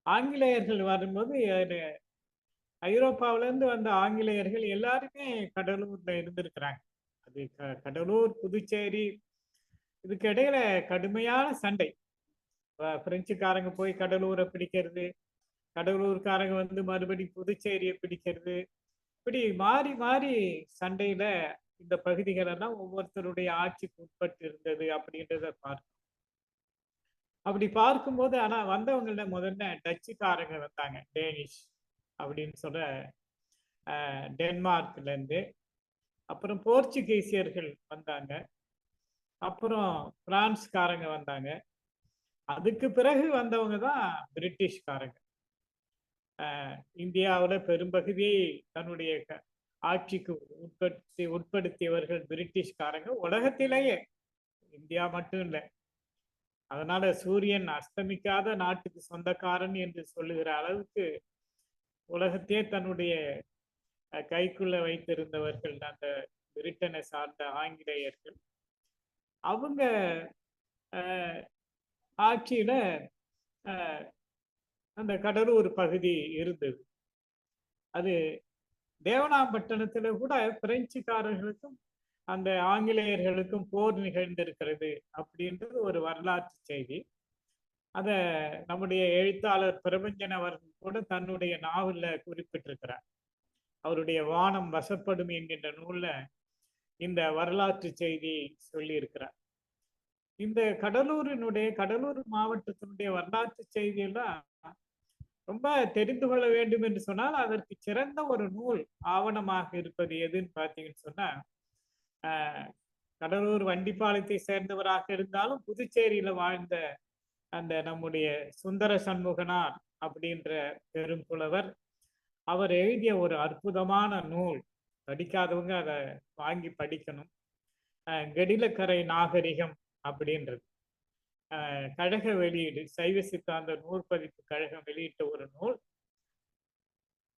ஆங்கிலேயர்கள் வரும்போது ஐரோப்பாவில இருந்து வந்த ஆங்கிலேயர்கள் எல்லாருமே கடலூர்ல இருந்திருக்கிறாங்க. அது கடலூர், புதுச்சேரி, இதுக்கு இடையில கடுமையான சண்டை. பிரெஞ்சுக்காரங்க போய் கடலூரை பிடிக்கிறது, கடலூர்காரங்க வந்து மறுபடி புதுச்சேரியை பிடிக்கிறது, இப்படி மாறி மாறி சண்டையில இந்த பகுதிகள் எல்லாம் ஒவ்வொருத்தருடைய ஆட்சிக்கு உட்பட்டு இருந்தது அப்படின்றத பார்க்கணும். அப்படி பார்க்கும்போது ஆனா வந்தவங்கள முதல்ல டச்சுக்காரங்க வந்தாங்க, டேனிஷ் அப்படின்னு சொல்ற டென்மார்க்ல இருந்து, அப்புறம் போர்ச்சுகீசியர்கள் வந்தாங்க, அப்புறம் பிரான்ஸ்காரங்க வந்தாங்க, அதுக்கு பிறகு வந்தவங்க தான் பிரிட்டிஷ்காரங்க. இந்தியாவில் பெரும்பகுதியை தன்னுடைய ஆட்சிக்கு உட்படுத்தியவர்கள் பிரிட்டிஷ்காரங்க. உலகத்திலேயே, இந்தியா மட்டும் இல்லை. அதனால சூரியன் அஸ்தமிக்காத நாட்டுக்கு சொந்தக்காரன் என்று சொல்லுகிற அளவுக்கு உலகத்தையே தன்னுடைய கைக்குள்ள வைத்திருந்தவர்கள் அந்த பிரிட்டனை சார்ந்த ஆங்கிலேயர்கள். அவங்க ஆட்சியில அந்த கடலூர் பகுதி இருந்தது. அது தேவனாம்பட்டினத்துல கூட பிரெஞ்சுக்காரர்களுக்கும் அந்த ஆங்கிலேயர்களுக்கும் போர் நிகழ்ந்திருக்கிறது அப்படின்றது ஒரு வரலாற்று செய்தி. அத நம்முடைய எழுத்தாளர் பிரபஞ்சன் அவர்கள் கூட தன்னுடைய நாவல்ல குறிப்பிட்டிருக்கிறார். அவருடைய வானம் வசப்படும் என்கின்ற நூல்ல இந்த வரலாற்று செய்தி சொல்லி இருக்கிறார். இந்த கடலூர் மாவட்டத்தினுடைய வரலாற்று செய்தியெல்லாம் ரொம்ப தெரிந்து கொள்ள வேண்டும் என்று சொன்னால் அதற்கு சிறந்த ஒரு நூல் ஆவணமாக இருப்பது எதுன்னு பார்த்தீங்கன்னு சொன்னா, கடலூர் வண்டிப்பாளையத்தை சேர்ந்தவராக இருந்தாலும் புதுச்சேரியில வாழ்ந்த அந்த நம்முடைய சுந்தர சண்முகனார் அப்படின்ற பெரும் புலவர், அவர் எழுதிய ஒரு அற்புதமான நூல். படிக்காதவங்க அதை வாங்கி படிக்கணும். கெடிலக்கரை நாகரிகம் அப்படின்றது கழக வெளியீடு, சைவ சித்தாந்த நூற்பதிப்பு கழகம் வெளியிட்ட ஒரு நூல்.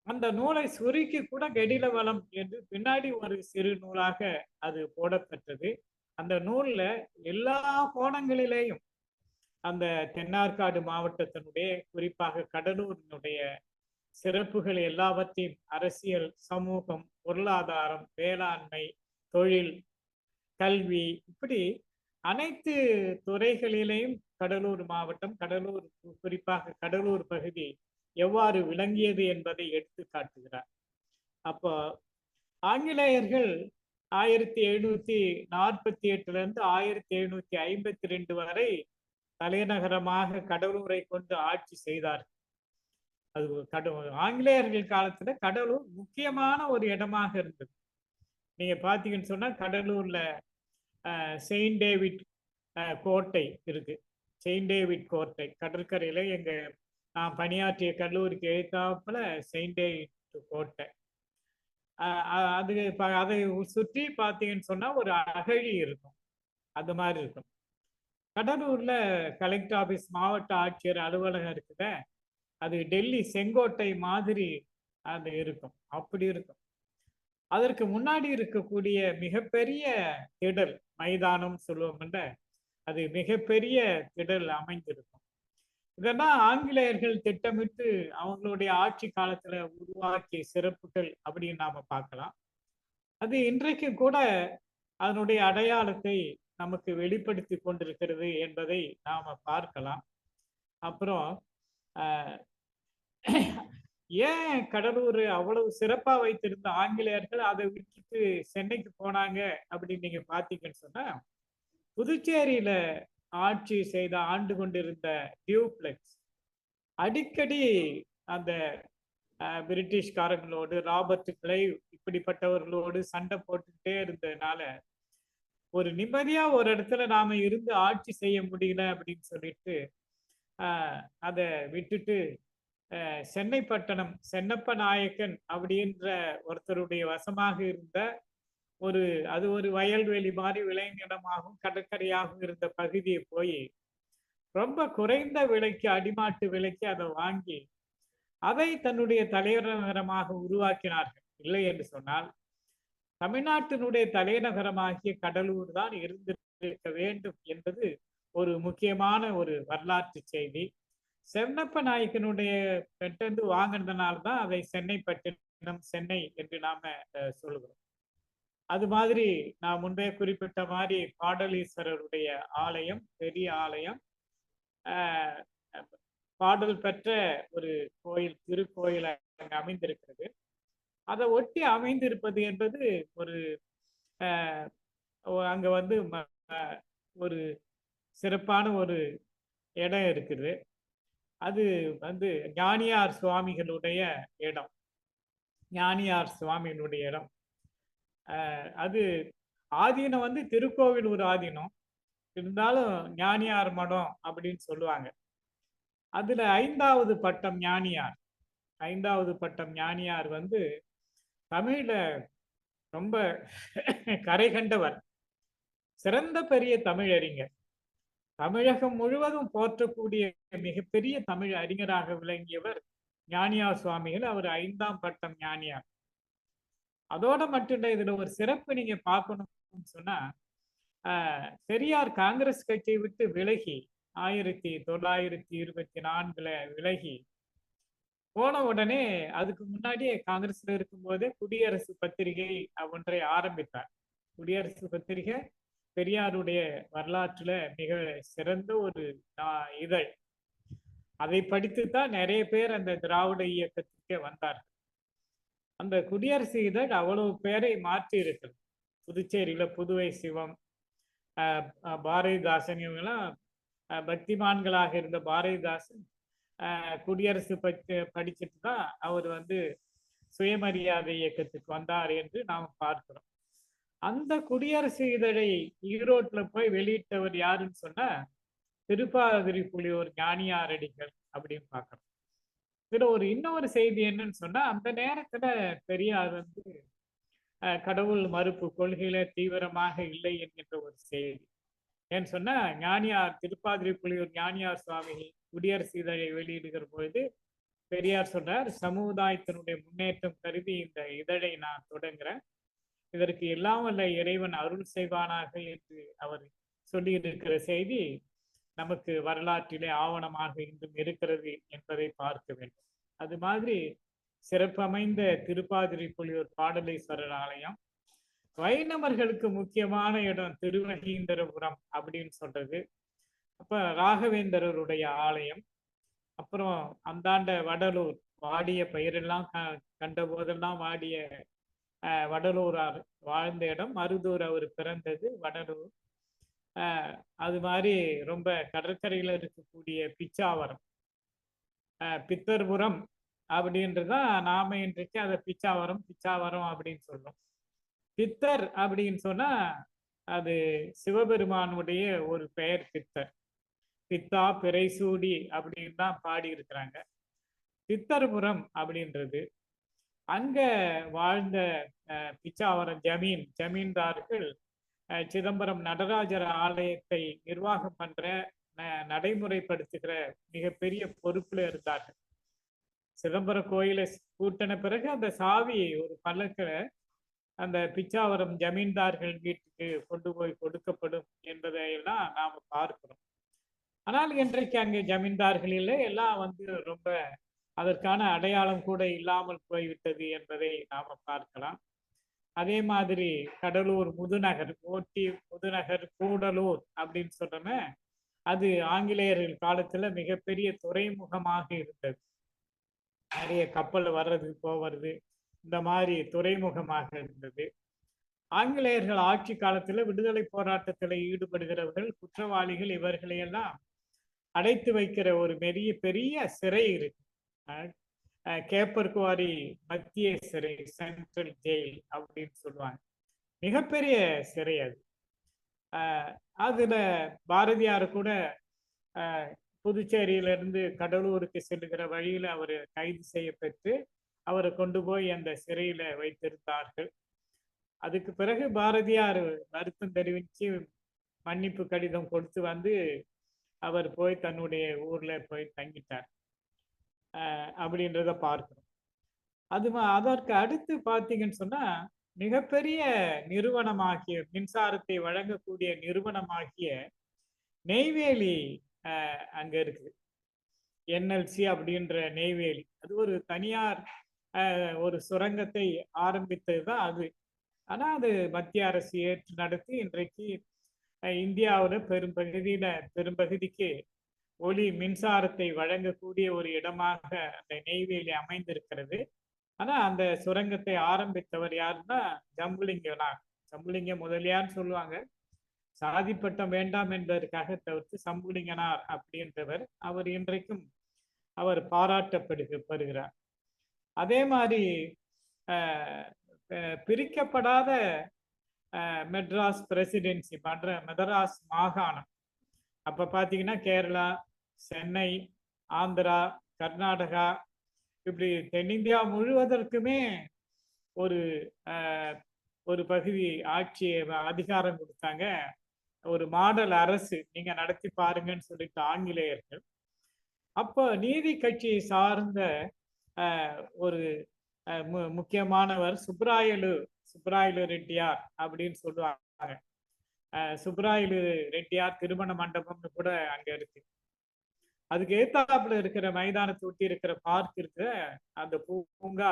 அந்த நூலை சுருக்கி கூட கெடில வளம் என்று பின்னாடி ஒரு சிறு நூலாக அது போடப்பட்டது. அந்த நூல்ல எல்லா கோணங்களிலேயும் அந்த தென்னார்காடு மாவட்டத்தினுடைய, குறிப்பாக கடலூரினுடைய சிறப்புகள் எல்லாவற்றையும், அரசியல், சமூகம், பொருளாதாரம், வேளாண்மை, தொழில், கல்வி, இப்படி அனைத்து துறைகளிலேயும் கடலூர் மாவட்டம், குறிப்பாக கடலூர் பகுதி எவ்வாறு விளங்கியது என்பதை எடுத்து காட்டுகிறார். அப்போ ஆங்கிலேயர்கள் 1748 இருந்து 1752 வரை தலைநகரமாக கடலூரை கொண்டு ஆட்சி செய்தார்கள். அது ஆங்கிலேயர்கள் காலத்துல கடலூர் முக்கியமான ஒரு இடமாக இருந்தது. நீங்க பாத்தீங்கன்னு சொன்னா கடலூர்ல செயின்ட் டேவிட் கோட்டை இருக்கு. செயின்ட் டேவிட் கோட்டை கடற்கரையில நான் பணியாற்றிய கல்லூரிக்கு எழுத்தாப்புல செயின்ட் டேவிட் கோட்டை. அதை சுற்றி பார்த்தீங்கன்னு சொன்னா ஒரு அகழி இருக்கும், அது மாதிரி இருக்கும். கடலூர்ல கலெக்டர் ஆபீஸ், மாவட்ட ஆட்சியர் அலுவலகம் இருக்குத, அது டெல்லி செங்கோட்டை மாதிரி அது இருக்கும், அப்படி இருக்கும். அதற்கு முன்னாடி இருக்கக்கூடிய மிகப்பெரிய திடல், மைதானம் சொல்லுவோம்ல, அது மிகப்பெரிய திடல் அமைந்திருக்கும். இதெல்லாம் ஆங்கிலேயர்கள் திட்டமிட்டு அவங்களுடைய ஆட்சி காலத்துல உருவாக்கிய சிறப்புகள் அப்படின்னு நாம பார்க்கலாம். அது இன்றைக்கு கூட அதனுடைய அடையாளத்தை நமக்கு வெளிப்படுத்தி கொண்டிருக்கிறது என்பதை நாம பார்க்கலாம். அப்புறம் ஏன் கடலூர் அவ்வளவு சிறப்பா வைத்திருந்த ஆங்கிலேயர்கள் அதை விட்டுட்டு சென்னைக்கு போனாங்க அப்படின்னு நீங்க பாத்தீங்கன்னு சொன்னா, புதுச்சேரியில ஆட்சி செய்த ஆண்டு கொண்டிருந்த டியூப்ளெக்ஸ் அடிக்கடி அந்த பிரிட்டிஷ்காரங்களோடு, ராபர்ட் கிளைவ் இப்படிப்பட்டவர்களோடு சண்டை போட்டுக்கிட்டே இருந்ததுனால ஒரு நிம்மதியா ஒரு இடத்துல நாம இருந்து ஆட்சி செய்ய முடியல அப்படின்னு சொல்லிட்டு அதை விட்டுட்டு சென்னை பட்டணம் சென்னப்ப நாயக்கன் அப்படின்ற ஒருத்தருடைய வசமாக இருந்த அது ஒரு வயல்வெளி மாதிரி விளைநிலமாகவும் கடற்கரையாகவும் இருந்த பகுதியை போய் ரொம்ப குறைந்த விலைக்கு, அடிமாட்டு விலைக்கு அதை வாங்கி அதை தன்னுடைய தலைநகரமாக உருவாக்கினார்கள். இல்லை என்று சொன்னால் தமிழ்நாட்டினுடைய தலைநகரமாகிய கடலூர் தான் இருந்திருக்க வேண்டும் என்பது ஒரு முக்கியமான ஒரு வரலாற்று செய்தி. சென்னப்ப நாயக்கனுடைய பெற்று வாங்கினதுனால்தான் அதை சென்னை பட்டினம், சென்னை என்று நாம சொல்லுகிறோம். அது மாதிரி நான் முன்பே குறிப்பிட்ட மாதிரி பாடலீஸ்வரருடைய ஆலயம், பெரிய ஆலயம், பாடல் பெற்ற ஒரு கோயில், திருக்கோயில் அங்கு அமைந்திருக்கிறது. அதை ஒட்டி அமைந்திருப்பது என்பது ஒரு அங்க வந்து ஒரு சிறப்பான ஒரு இடம் இருக்குது. அது வந்து ஞானியார் சுவாமிகளுடைய இடம். ஞானியார் சுவாமிகளுடைய இடம். அது ஆதீனம் வந்து திருக்கோவில் ஒரு ஆதீனம் இருந்தாலும் ஞானியார் மடம் அப்படின்னு சொல்லுவாங்க. அதுல 5வது பட்டம் ஞானியார், 5வது பட்டம் ஞானியார் வந்து தமிழ்ல ரொம்ப கரை கண்டவர், சிறந்த பெரிய தமிழறிஞர், தமிழகம் முழுவதும் போற்றக்கூடிய மிகப்பெரிய தமிழ் அறிஞராக விளங்கியவர் ஞானியார் சுவாமிகள். அவர் 5ஆம் பட்டம் ஞானியார். அதோட மட்டும் இல்லை, இதுல ஒரு சிறப்பு நீங்க பார்க்கணும்னு சொன்னா, பெரியார் காங்கிரஸ் கட்சியை விட்டு விலகி 1924 விலகி போன உடனே அதுக்கு முன்னாடியே காங்கிரஸ்ல இருக்கும்போதே குடியரசு பத்திரிகை ஒன்றை ஆரம்பித்தார். குடியரசு பத்திரிகை பெரியாருடைய வரலாற்றுல மிக சிறந்த ஒரு இதழ். அதை படித்துத்தான் நிறைய பேர் அந்த திராவிட இயக்கத்துக்கே வந்தார்கள். அந்த குடியரசு இதழ் அவ்வளவு பேரை மாற்றி இருக்கிறது. புதுச்சேரியில புதுவை சிவம், பாரதிதாசன், இவங்கெல்லாம் பக்திமான்களாக இருந்த பாரதிதாசன் குடியரசு படிச்சுட்டு தான் அவர் வந்து சுயமரியாதை இயக்கத்துக்கு வந்தார் என்று நாம் பார்க்கிறோம். அந்த குடியரசு இதழை ஈரோட்ல போய் வெளியிட்டவர் யாருன்னு சொன்னா திருப்பாதிரி புலியூர் ஞானியாரடிகள் அப்படின்னு பார்க்கிறோம். இதுல இன்னொரு செய்தி என்னன்னு சொன்னா, அந்த நேரத்துல பெரியார் வந்து கடவுள் மறுப்பு கொள்கையில தீவிரமாக இல்லை என்கின்ற ஒரு செய்தி. ஏன்னு சொன்னா, ஞானியார் திருப்பாதிரி புலியூர் ஞானியார் சுவாமி குடியரசு இதழை வெளியிடுகிற பொழுது பெரியார் சொன்னார், சமுதாயத்தினுடைய முன்னேற்றம் கருதி இந்த இதழை நான் தொடங்குறேன், இதற்கு எல்லாம் வல்ல இறைவன் அருள் செய்வானாக என்று அவர் சொல்லியிருக்கிற செய்தி நமக்கு வரலாற்றிலே ஆவணமாக இன்றும் இருக்கிறது என்பதை பார்க்க வேண்டும். அது மாதிரி சிறப்பமைந்த திருப்பாதிரி புலியூர் பாடலீஸ்வரர் ஆலயம், வைணவர்களுக்கு முக்கியமான இடம் திருவகீந்திரபுரம் அப்படின்னு சொல்றது. அப்ப ராகவேந்திரருடைய ஆலயம், அப்புறம் அந்தாண்ட வடலூர், வாடிய பயிரெல்லாம் கண்ட போதெல்லாம் வாடிய வடலூரார் வாழ்ந்த இடம், மருதூர் அவர் பிறந்தது வடலூர். அது மாதிரி ரொம்ப கடற்கரையில இருக்கக்கூடிய பிச்சாவரம், பித்தர்புரம் அப்படின்றதான் நாம இன்றைக்கு அதை பிச்சாவரம் அப்படின்னு சொல்றோம். பித்தர் அப்படின்னு சொன்னா அது சிவபெருமானுடைய ஒரு பெயர் பித்தர். பித்தா பிறைசூடி அப்படின்னு தான் பாடி இருக்கிறாங்க. பித்தர்புரம் அப்படின்றது அங்க வாழ்ந்த பிச்சாவரம் ஜமீன்தார்கள் சிதம்பரம் நடராஜர் ஆலயத்தை நிர்வாகம் பண்ற நடைமுறைப்படுத்துகிற மிகப்பெரிய பொறுப்புல இருந்தார்கள். சிதம்பரம் கோயிலை கூட்டின பிறகு அந்த சாவி ஒரு பல்லக்கில அந்த பிச்சாவரம் ஜமீன்தார்கள் வீட்டுக்கு கொண்டு போய் கொடுக்கப்படும் என்பதையெல்லாம் நாம பார்க்கிறோம். ஆனால் இன்றைக்கு அங்கே ஜமீன்தார்கள் இல்லை, எல்லாம் வந்து ரொம்ப அதற்கான அடையாளம் கூட இல்லாமல் போய்விட்டது என்பதை நாம பார்க்கலாம். அதே மாதிரி கடலூர் முதுநகர், ஓட்டி முதுநகர் கூடலூர் அப்படின்னு சொல்றோமே, அது ஆங்கிலேயர்கள் காலத்துல மிகப்பெரிய துறைமுகமாக இருந்தது. நிறைய கப்பல் வர்றது போவது, இந்த மாதிரி துறைமுகமாக இருந்தது. ஆங்கிலேயர்கள் ஆட்சி காலத்துல விடுதலை போராட்டத்தில் ஈடுபடுகிறவர்கள், குற்றவாளிகள் இவர்களையெல்லாம் அடைத்து வைக்கிற ஒரு பெரிய பெரிய சிறை இருக்கு. கேப்பர்குவாரி மத்திய சிறை, சென்ட்ரல் ஜெயில் அப்படின்னு சொல்லுவாங்க. மிகப்பெரிய சிறை அது. அதுல பாரதியார் கூட புதுச்சேரியிலிருந்து கடலூருக்கு செல்லுகிற வழியில அவர் கைது செய்யப்பட்டு அவரை கொண்டு போய் அந்த சிறையில வைத்திருந்தார்கள். அதுக்கு பிறகு பாரதியார் வருத்தம் தெரிவித்து மன்னிப்பு கடிதம் கொடுத்து வந்து அவர் போய் தன்னுடைய ஊர்ல போய் தங்கிட்டார் அப்படின்றத பார்க்கிறோம். அதற்கு அடுத்து பார்த்தீங்கன்னு சொன்னா, மிகப்பெரிய நிறுவனமாகிய, மின்சாரத்தை வழங்கக்கூடிய நிறுவனமாகிய நெய்வேலி அங்க இருக்கு. NLC அப்படின்ற நெய்வேலி, அது ஒரு தனியார் ஒரு சுரங்கத்தை ஆரம்பித்தது தான் அது. ஆனா அது மத்திய அரசு ஏற்று நடத்தி இன்றைக்கு இந்தியாவில் பெரும்பகுதிக்கு ஒளி மின்சாரத்தை வழங்கக்கூடிய ஒரு இடமாக அந்த நெய்வேலி அமைந்திருக்கிறது. ஆனா அந்த சுரங்கத்தை ஆரம்பித்தவர் யாருன்னா சம்புலிங்க முதலியார்னு சொல்லுவாங்க. சாதி பட்டம் வேண்டாம் என்பதற்காக தவிர்த்து சம்புலிங்கனார் அப்படின்றவர். அவர் இன்றைக்கும் அவர் பாராட்டப்படுகிறார். அதே மாதிரி பிரிக்கப்படாத மெட்ராஸ் பிரசிடென்சி, மெட்ராஸ் மாகாணம், அப்ப பாத்தீங்கன்னா கேரளா, சென்னை, ஆந்திரா, கர்நாடகா, இப்படி தென்னிந்தியா முழுவதற்குமே ஒரு பகுதி ஆட்சி அதிகாரம் கொடுத்தாங்க. ஒரு மாடல் அரசு நீங்க நடத்தி பாருங்கன்னு சொல்லிட்டு ஆங்கிலேயர்கள். அப்போ நீதி கட்சியை சார்ந்த ஒரு முக்கியமானவர் சுப்ராயலு ரெட்டியார் அப்படின்னு சொல்லுவாங்க. சுப்ராயலு ரெட்டியார் திருமண மண்டபம்னு கூட அங்க இருக்கு. அதுக்கு ஏத்தாப்புல இருக்கிற மைதானத்தை ஒட்டி இருக்கிற பார்க் இருக்கிற அந்த பூங்கா,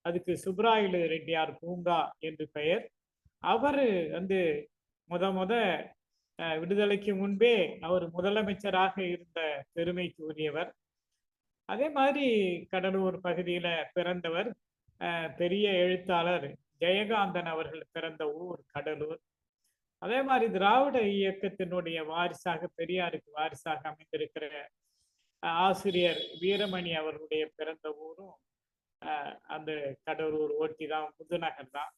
அதுக்கு சுப்ராயலு ரெட்டியார் பூங்கா என்று பெயர். அவரு வந்து முத விடுதலைக்கு முன்பே அவர் முதலமைச்சராக இருந்த பெருமைக்கு உரியவர். அதே மாதிரி கடலூர் பகுதியில பிறந்தவர். பெரிய எழுத்தாளர் ஜெயகாந்தன் அவர்கள் பிறந்த ஊர் கடலூர். அதே மாதிரி திராவிட இயக்கத்தினுடைய வாரிசாக, பெரியாருக்கு வாரிசாக அமைந்திருக்கிற ஆசிரியர் வீரமணி அவர்களுடைய பிறந்த ஊரும் அந்த கடலூர் ஓட்டி தான், முதுநகர் தான்.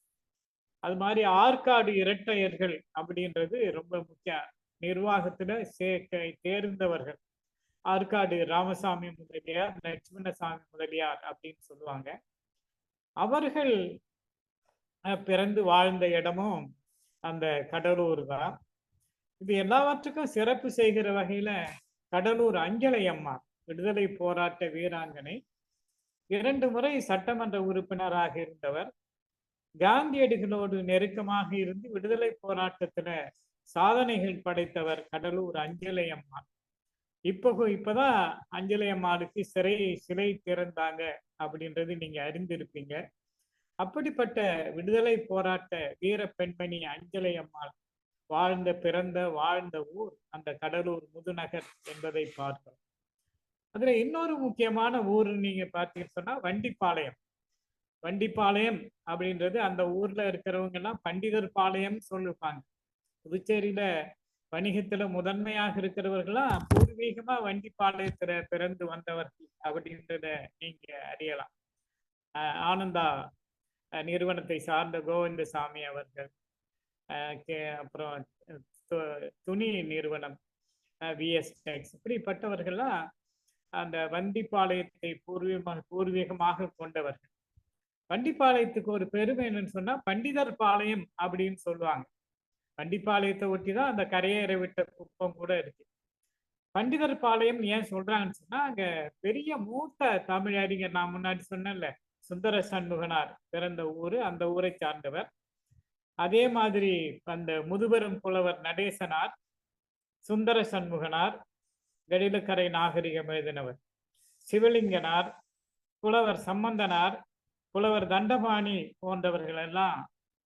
அது மாதிரி ஆற்காடு இரட்டையர்கள் அப்படின்றது ரொம்ப முக்கியம். நிர்வாகத்துல தேர்ந்தவர்கள் ஆற்காடு ராமசாமி முதலியார், லட்சுமணசாமி முதலியார் அப்படின்னு சொல்லுவாங்க. அவர்கள் பிறந்து வாழ்ந்த இடமும் அந்த கடலூர் தான். இது எல்லாவற்றுக்கும் சிறப்பு செய்கிற வகையில கடலூர் அஞ்சலை அம்மா, விடுதலை போராட்ட வீராங்கனை, 2 முறை சட்டமன்ற உறுப்பினராக இருந்தவர். காந்தியடிகளோடு நெருக்கமாக இருந்து விடுதலை போராட்டத்துல சாதனைகள் படைத்தவர் கடலூர் அஞ்சலை அம்மா. இப்பதான் அஞ்சலை அம்மாளுக்கு சிலை திறந்தாங்க அப்படின்றது நீங்க அறிந்திருப்பீங்க. அப்படிப்பட்ட விடுதலை போராட்ட வீர பெண்மணி அஞ்சலை அம்மாள் வாழ்ந்த ஊர் அந்த கடலூர் முதுநகர் என்பதை பார்க்கிறோம். அதுல இன்னொரு முக்கியமான ஊர் நீங்க பார்த்தீங்கன்னு சொன்னா வண்டிப்பாளையம் அப்படின்றது, அந்த ஊர்ல இருக்கிறவங்க எல்லாம் பண்டிதர் பாளையம் சொல்லுவாங்க. புதுச்சேரியில வணிகத்துல முதன்மையாக இருக்கிறவர்கள்லாம் பூர்வீகமா வண்டிப்பாளையத்துல பிறந்து வந்தவர்கள் அப்படின்றத நீங்க அறியலாம். ஆனந்தா நிறுவனத்தை சார்ந்த கோவிந்தசாமி அவர்கள், அப்புறம் துணி நிறுவனம் VS டெக்ஸ், இப்படிப்பட்டவர்கள்லாம் அந்த வண்டிப்பாளையத்தை பூர்வீகமாக கொண்டவர்கள். வண்டிப்பாளையத்துக்கு ஒரு பெருமை என்னன்னு சொன்னா பண்டிதர் பாளையம் அப்படின்னு சொல்லுவாங்க. வண்டிப்பாளையத்தை ஒட்டி தான் அந்த கரையேற விட்ட குப்பம் கூட இருக்கு. பண்டிதர் பாளையம் ஏன் சொல்றாங்கன்னு சொன்னா, அங்க பெரிய மூத்த தமிழ் அறிஞர், நான் முன்னாடி சொன்னேன்ல, சுந்தர சண்முகனார் பிறந்த ஊரு, அந்த ஊரை சார்ந்தவர். அதே மாதிரி அந்த முதுபெரும் புலவர் நடேசனார், சுந்தர சண்முகனார், கடிலக்கரை நாகரிகம் எழுதினவர், சிவலிங்கனார், புலவர் சம்பந்தனார், புலவர் தண்டபாணி போன்றவர்கள் எல்லாம்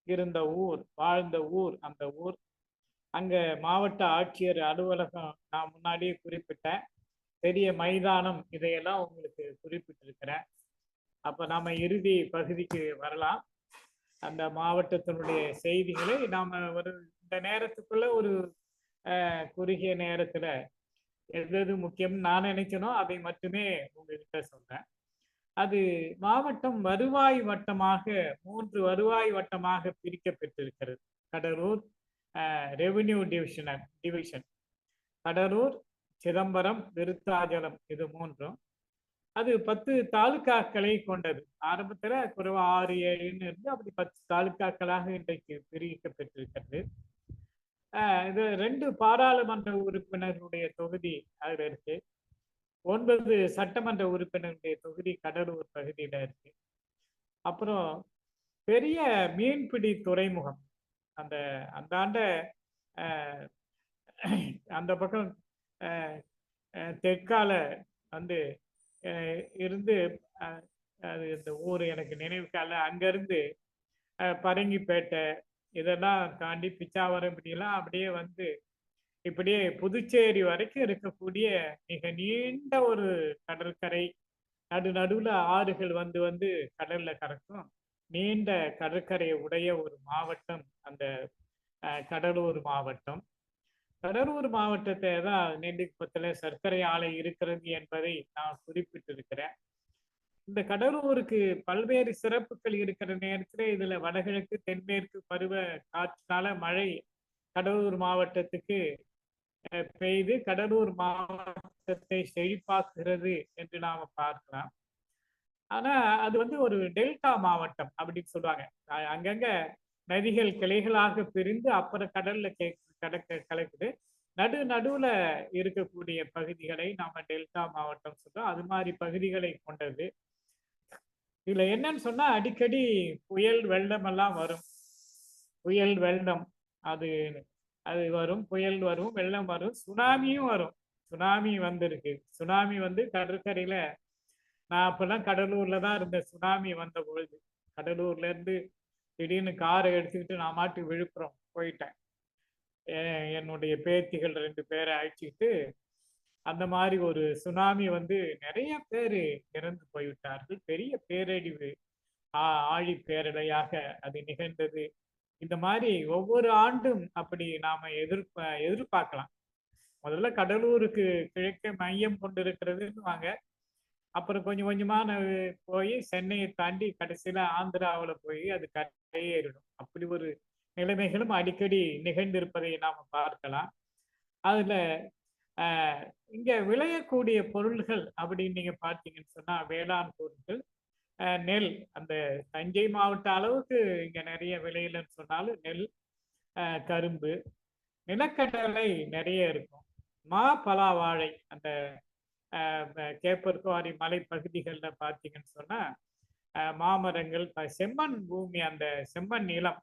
இருந்த ஊர், வாழ்ந்த ஊர் அந்த ஊர். அங்க மாவட்ட ஆட்சியர் அலுவலகம் நான் முன்னாடியே குறிப்பிட்டேன். பெரிய மைதானம், இதையெல்லாம் உங்களுக்கு குறிப்பிட்டிருக்கிறேன். அப்ப நாம இறுதி பகுதிக்கு வரலாம். அந்த மாவட்டத்தினுடைய செய்திகளை நாம இந்த நேரத்துக்குள்ள குறுகிய நேரத்துல எது முக்கியம் நான் நினைச்சனோ அதை மட்டுமே உங்ககிட்ட சொல்றேன். அது மாவட்டம் வருவாய் வட்டமாக 3 வருவாய் வட்டமாக பிரிக்கப்பட்டிருக்கிறது. கடலூர் ரெவென்யூ டிவிஷன், கடலூர், சிதம்பரம், விருத்தாச்சலம், இது 3ம். அது 10 தாலுகாக்களை கொண்டது. ஆரம்பத்துல குறைவா 6, 7ன்னு இருந்து அப்படி 10 தாலுகாக்களாக இன்றைக்கு பிரிக்கப்பட்டிருக்கிறது. இது 2 பாராளுமன்ற உறுப்பினர்களுடைய தொகுதி அதுல இருக்கு. 9 சட்டமன்ற உறுப்பினருடைய தொகுதி கடலூர் பகுதியில இருக்கு. அப்புறம் பெரிய மீன்பிடி துறைமுகம் அந்த அந்த பக்கம் தெற்கால இருந்து அது இந்த ஊர் எனக்கு நினைவுக்கால அங்கிருந்து பரங்கிப்பேட்டை இதெல்லாம் தாண்டி பிச்சாவரம் இப்படியெல்லாம் அப்படியே இப்படியே புதுச்சேரி வரைக்கும் இருக்கக்கூடிய மிக நீண்ட ஒரு கடற்கரை, நடுவுல ஆறுகள் வந்து கடல்ல கறக்கும் நீண்ட கடற்கரையை உடைய ஒரு மாவட்டம் அந்த கடலூர் மாவட்டம். கடலூர் மாவட்டத்தை தான் நெல்லிக்குப்பத்துல சர்க்கரை ஆலை இருக்கிறது என்பதை நான் குறிப்பிட்டிருக்கிறேன். இந்த கடலூருக்கு பல்வேறு சிறப்புகள் இருக்கிற நேரத்துல இதுல வடகிழக்கு தென்மேற்கு பருவ காற்றினால மழை கடலூர் மாவட்டத்துக்கு பெய்து கடலூர் மாவட்டத்தை செழிப்பாக்குகிறது என்று நாம பார்க்கலாம். ஆனா அது ஒரு டெல்டா மாவட்டம் அப்படின்னு சொல்லுவாங்க. அங்கங்க நதிகள் கிளைகளாக பிரிந்து அப்புறம் கடல்ல கலக்குது. நடுவுல இருக்கக்கூடிய பகுதிகளை நாம டெல்டா மாவட்டம் சொல்றோம். அது மாதிரி பகுதிகளை கொண்டது. இதுல என்னன்னு சொன்னா அடிக்கடி புயல் வெள்ளம் எல்லாம் வரும். புயல் வெள்ளம் அது வரும், புயல் வரும், வெள்ளம் வரும், சுனாமியும் வரும். சுனாமி வந்திருக்கு. சுனாமி கடற்கரையில நான் அப்பெல்லாம் கடலூர்ல தான் இருந்தேன். சுனாமி வந்த பொழுது கடலூர்ல இருந்து திடீர்னு காரை எடுத்துக்கிட்டு நான் மாட்டு விழுப்புரம் போயிட்டேன். என்னுடைய பேத்திகள் 2 பேரை அழைச்சிக்கிட்டு அந்த மாதிரி ஒரு சுனாமி நிறைய பேர் இறந்து போய்விட்டார்கள். பெரிய பேரழிவு, ஆழி பேரலையாக அது நிகழ்ந்தது. இந்த மாதிரி ஒவ்வொரு ஆண்டும் அப்படி நாம எதிர்பார்க்கலாம். முதல்ல கடலூருக்கு கிழக்கே மையம் கொண்டிருக்கிறதுன்னு வாங்க, அப்புறம் கொஞ்சம் கொஞ்சமா போய் சென்னையை தாண்டி கடைசியில ஆந்திராவில் போய் அது கரையேறிடும். அப்படி ஒரு நிலைமைகளும் அடிக்கடி நிகழ்ந்திருப்பதை நாம பார்க்கலாம். அதுல இங்க விளையக்கூடிய பொருள்கள் அப்படின்னு நீங்க பார்த்தீங்கன்னு சொன்னா வேளாண் பொருட்கள், நெல், அந்த தஞ்சை மாவட்ட அளவுக்கு இங்க நிறைய விளையலன்னு சொன்னாலும் நெல், கரும்பு, நிலக்கடலை நிறைய இருக்கும். பலா, வாழை, அந்த கேப்பர்குவாரி மலை பகுதிகளில் பார்த்தீங்கன்னு சொன்னா மாமரங்கள், செம்மண் பூமி, அந்த செம்மண் நிலம்,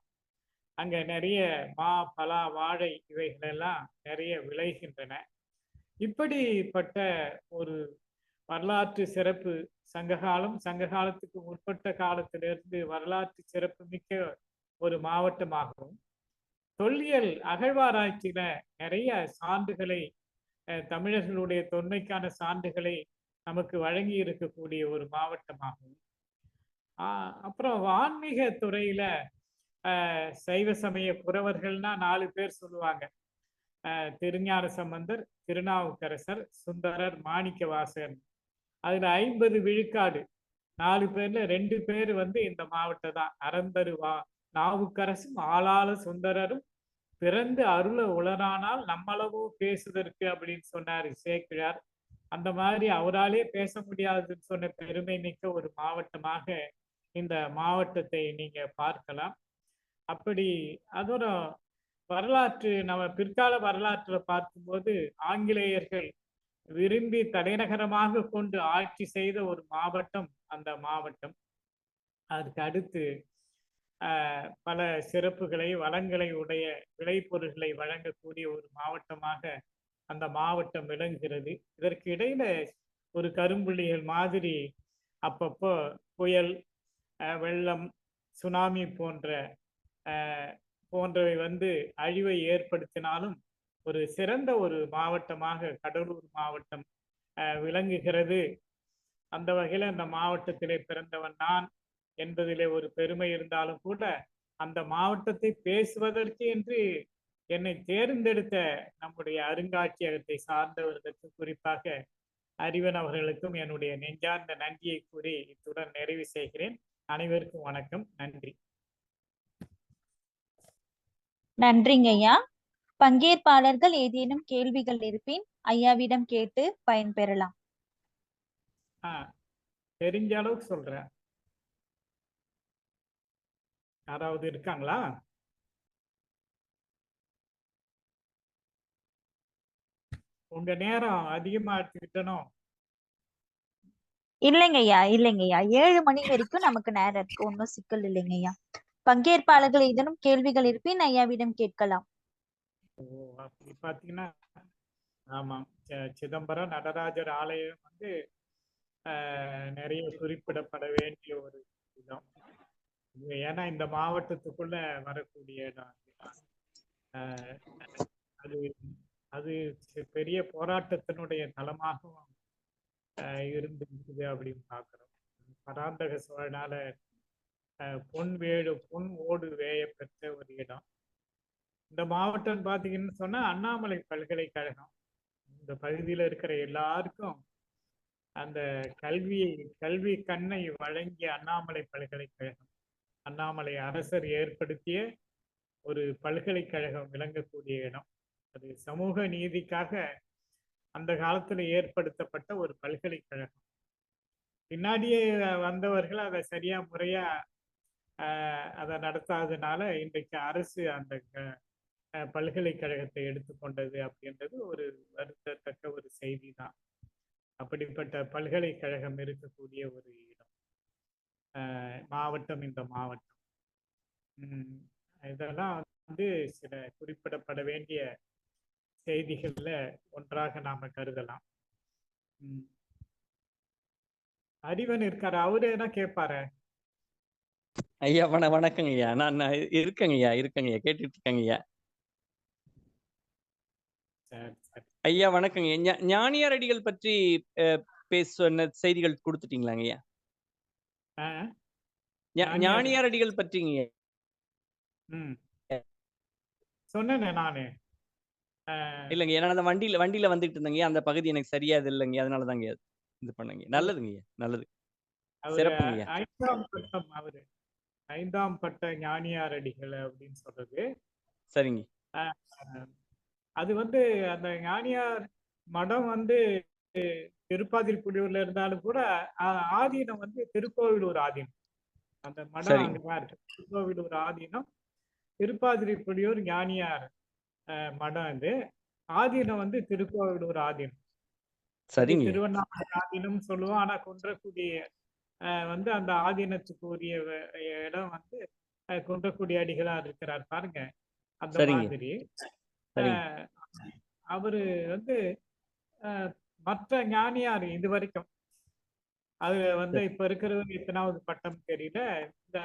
அங்க நிறைய பலா, வாழை இவைகள் எல்லாம் நிறைய விளைகின்றன. இப்படிப்பட்ட ஒரு வரலாற்று சிறப்பு சங்ககாலம், சங்ககாலத்துக்கு முற்பட்ட காலத்திலிருந்து வரலாற்று சிறப்பு மிக்க ஒரு மாவட்டமாகவும் தொல்லியல் அகழ்வாராய்ச்சியில நிறைய சான்றுகளை, தமிழர்களுடைய தொன்மைக்கான சான்றுகளை நமக்கு வழங்கி இருக்கக்கூடிய ஒரு மாவட்டமாகும். அப்புறம் ஆன்மீக துறையில சைவ சமய புரவர்கள்னா 4 பேர் சொல்லுவாங்க. திருஞான சம்பந்தர், திருநாவுக்கரசர், சுந்தரர், மாணிக்கவாசகர். அதுல 50 விழுக்காடு 4 பேர்ல 2 பேர் இந்த மாவட்டம் தான். அறந்தரு நாவுக்கரசும் ஆளாள சுந்தரரும் பிறந்து அருள உளரானால் நம்மளவோ பேசுதற்கு அப்படின்னு சொன்னார் சேக்கிழார். அந்த மாதிரி அவராலே பேச முடியாதுன்னு சொன்ன பெருமை மிக்க ஒரு மாவட்டமாக இந்த மாவட்டத்தை நீங்க பார்க்கலாம். அப்படி அதோட வரலாற்று, நம்ம பிற்கால வரலாற்றுல பார்க்கும்போது ஆங்கிலேயர்கள் விரும்பி தலைநகரமாக கொண்டு ஆட்சி செய்த ஒரு மாவட்டம் அந்த மாவட்டம். அதுக்கு அடுத்து பல சிறப்புகளை, வளங்களை உடைய விளைபொருள்களை வழங்கக்கூடிய ஒரு மாவட்டமாக அந்த மாவட்டம் விளங்குகிறது. இதற்கு இடையில ஒரு கரும்புள்ளிகள் மாதிரி அப்பப்போ புயல், வெள்ளம், சுனாமி போன்றவை அழிவை ஏற்படுத்தினாலும் ஒரு சிறந்த ஒரு மாவட்டமாக கடலூர் மாவட்டம் விளங்குகிறது. அந்த வகையில அந்த மாவட்டத்திலே பிறந்தவன் நான் என்பதிலே ஒரு பெருமை இருந்தாலும் கூட, அந்த மாவட்டத்தை பேசுவதற்கு என்று என்னை தேர்ந்தெடுத்த நம்முடைய அருங்காட்சியகத்தை சார்ந்தவர்களுக்கு, குறிப்பாக அறிவன் அவர்களுக்கும் என்னுடைய நெஞ்சார்ந்த நன்றியை கூறி இத்துடன் நிறைவு செய்கிறேன். அனைவருக்கும் வணக்கம். நன்றி. நன்றிங்க ஐயா. பங்கேற்பாளர்கள் ஏதேனும் கேள்விகள் இருப்பின் ஐயாவிடம் கேட்டு பயன்பெறலாம். தெரிஞ்ச அளவுக்கு சொல்றேன். யாராவது இருக்காங்களா? உங்க நேரம் அதிகமா எடுத்துக்கிட்டனும். இல்லைங்கய்யா, இல்லைங்கய்யா, 7 மணி வரைக்கும் நமக்கு நேரம் இருக்கு. ஒன்னும் சிக்கல் இல்லைங்கய்யா. பங்கேற்பாளர்கள் ஏதேனும் கேள்விகள் இருப்பின் ஐயாவிடம் கேட்கலாம். அப்படி பாத்தீங்கன்னா, ஆமாம், சிதம்பரம் நடராஜர் ஆலயம் வந்து நிறைய குறிப்பிடப்பட வேண்டிய ஒரு இடம். ஏன்னா இந்த மாவட்டத்துக்குள்ள வரக்கூடிய இடம். அது அது பெரிய போராட்டத்தினுடைய தளமாகவும் இருந்திருக்குது அப்படின்னு பார்க்கிறோம். பராந்தக சோழனால பொன் ஓடு வேய பெற்ற ஒரு இடம். இந்த மாவட்டம் பார்த்தீங்கன்னு சொன்னா அண்ணாமலை பல்கலைக்கழகம் இந்த பகுதியில் இருக்கிற எல்லாருக்கும் அந்த கல்வி கண்ணை வழங்கிய அண்ணாமலை பல்கலைக்கழகம், அண்ணாமலை அரசர் ஏற்படுத்திய ஒரு பல்கலைக்கழகம் விளங்கக்கூடிய இடம். அது சமூக நீதிக்காக அந்த காலத்துல ஏற்படுத்தப்பட்ட ஒரு பல்கலைக்கழகம். பின்னாடியே வந்தவர்கள் அதை சரியா முறையா அதை நடத்தாதனால இன்றைக்கு அரசு அந்த பல்கலைக்கழகத்தை எடுத்துக்கொண்டது அப்படின்றது ஒரு வருத்தத்தக்க ஒரு செய்தி தான். அப்படிப்பட்ட பல்கலைக்கழகம் இருக்கக்கூடிய ஒரு இடம், மாவட்டம் இந்த மாவட்டம். இதெல்லாம் வந்து சில குறிப்பிடப்பட வேண்டிய செய்திகள்ல ஒன்றாக நாம கருதலாம். அறிவன் இருக்காரு, அவரு என்ன கேட்பாரு? ஐயா வணக்கங்க ஐயா. நான் இருக்கேங்கய்யா கேட்டுட்டு இருக்கேங்கய்யா. ஐயா வணக்கங்க. ஞானியார் அடிகள் பற்றி பேசுன செய்திகள் கொடுத்துட்டீங்களாங்க ஐயா? ஞானியார் அடிகள் பற்றிங்க சொன்னேன் நானு. இல்லைங்க, ஏன்னா அந்த வண்டியில வந்துட்டு இருந்தேங்க. அந்த பகுதி எனக்கு சரியா இது இல்லைங்க, அதனாலதாங்க இது பண்ணுங்க. நல்லதுங்க, நல்லது, சிறப்புங்க. 5ஆம் பட்டம், அவரு 5ஆம் பட்ட ஞானியார் அடிகள் அப்படின்னு சொல்றது. சரிங்க. அது வந்து அந்த ஞானியார் மடம் வந்து திருப்பாதிரிப்புலியூர்ல இருந்தாலும் கூட ஆதீனம் வந்து திருக்கோவிலூர் ஆதீனம். அந்த மடம் அங்கதான் இருக்கு. திருக்கோவிலூர் ஆதீனம், திருப்பாதிரிப்புலியூர் ஞானியார் மடம். இது ஆதீனம் வந்து திருக்கோவிலூர் ஆதீனம். திருவண்ணாமலை ஆதீனம் சொல்லுவோம். ஆனா குன்றக்குடி வந்து அந்த ஆதீனத்துக்கு உரிய இடம் வந்து குன்றக்குடி அடிகளா இருக்கிறார் பாருங்க. அந்த மாதிரி அவரு வந்து மற்ற ஞானியார் இது வரைக்கும் அது வந்து இப்ப இருக்கிறவங்க எத்தனாவது பட்டம் தெரியல. இந்த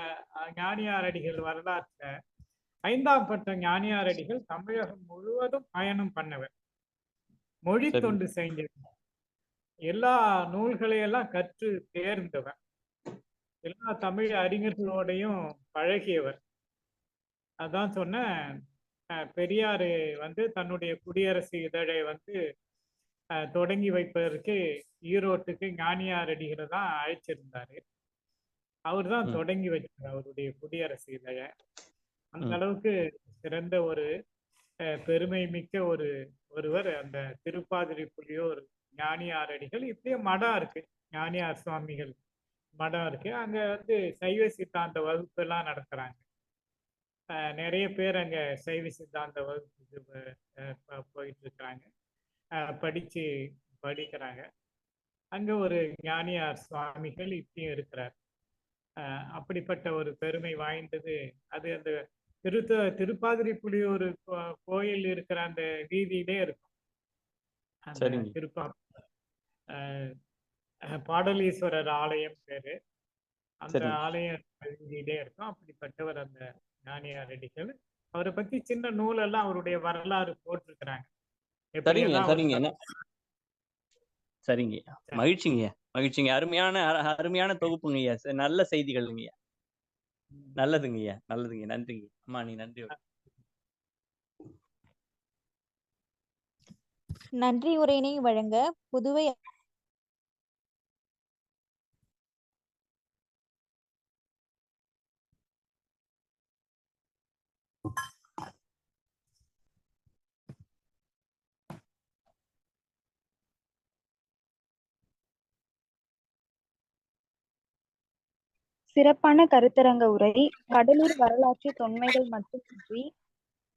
ஞானியார் அடிகள் வரலாற்ற 5ஆம் பட்ட ஞானியார் அடிகள் தமிழகம் முழுவதும் பயணம் பண்ணவர், மொழி தொண்டு செஞ்சவர், எல்லா நூல்களையெல்லாம் கற்று தேர்ந்தவர், எல்லா தமிழ் அறிஞர்களோடையும் பழகியவர். அதான் சொன்ன பெரியாரு வந்து தன்னுடைய குடியரசு இதழை வந்து தொடங்கி வைப்பதற்கு ஈரோட்டுக்கு ஞானியார் அடிகளை தான் அழைச்சிருந்தாரு. அவர் தான் தொடங்கி வச்சார் அவருடைய குடியரசு இதழை. அந்த அளவுக்கு சிறந்த ஒரு பெருமை மிக்க ஒருவர் அந்த திருப்பாதிரிப்புலியூர் ஞானியார் அடிகள். இப்படியே மடம் இருக்கு, ஞானியார் சுவாமிகள் மடம் இருக்கு. அங்க வந்து சைவ சித்தாந்த வகுப்பு எல்லாம் நடத்துறாங்க. நிறைய பேர் அங்க சைவ சித்தாந்த வகுப்புக்கு போயிட்டு இருக்கிறாங்க, படிக்கிறாங்க. அங்க ஒரு ஞானியார் சுவாமிகள் இப்பயும் இருக்கிறார். அப்படிப்பட்ட ஒரு பெருமை வாய்ந்தது அது. அந்த திருப்பாதிரிப்புலியூர் கோயில் இருக்கிற அந்த வீதியிலே இருக்கும். பாடலீஸ்வரர் ஆலயம் பேரு. அந்த ஆலய வீதியிலே இருக்கும். அப்படிப்பட்டவர் அந்த ஞானியார் அடிகள். அவரை பத்தி சின்ன நூல் எல்லாம் அவருடைய வரலாறு போட்டிருக்கிறாங்க. சரிங்க, மகிழ்ச்சிங்க. மகிழ்ச்சிங்க. அருமையான தொகுப்புங்கய்யா. நல்ல செய்திகள்ங்கய்யா. நல்லதுங்கய்யா. நல்லதுங்க. நன்றிங்க. அம்மா நீ நன்றி. நன்றி உரையினை வழங்க புதுவை சிறப்பான கருத்தரங்க உரை. கடலூர் வரலாற்று தொன்மைகள் மட்டுமின்றி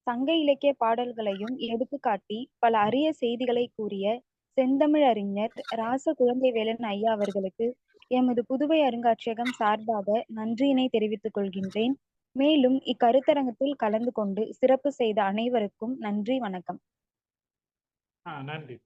சங்க இலக்கிய பாடல்களையும் எடுத்துக்காட்டி பல அரிய செய்திகளை கூறிய செந்தமிழ் அறிஞர் ராச குழந்தைவேலன் ஐயா அவர்களுக்கு எமது புதுவை அருங்காட்சியகம் சார்பாக நன்றியினை தெரிவித்துக் கொள்கின்றேன். மேலும் இக்கருத்தரங்கத்தில் கலந்து கொண்டு சிறப்பு செய்த அனைவருக்கும் நன்றி, வணக்கம். நன்றி.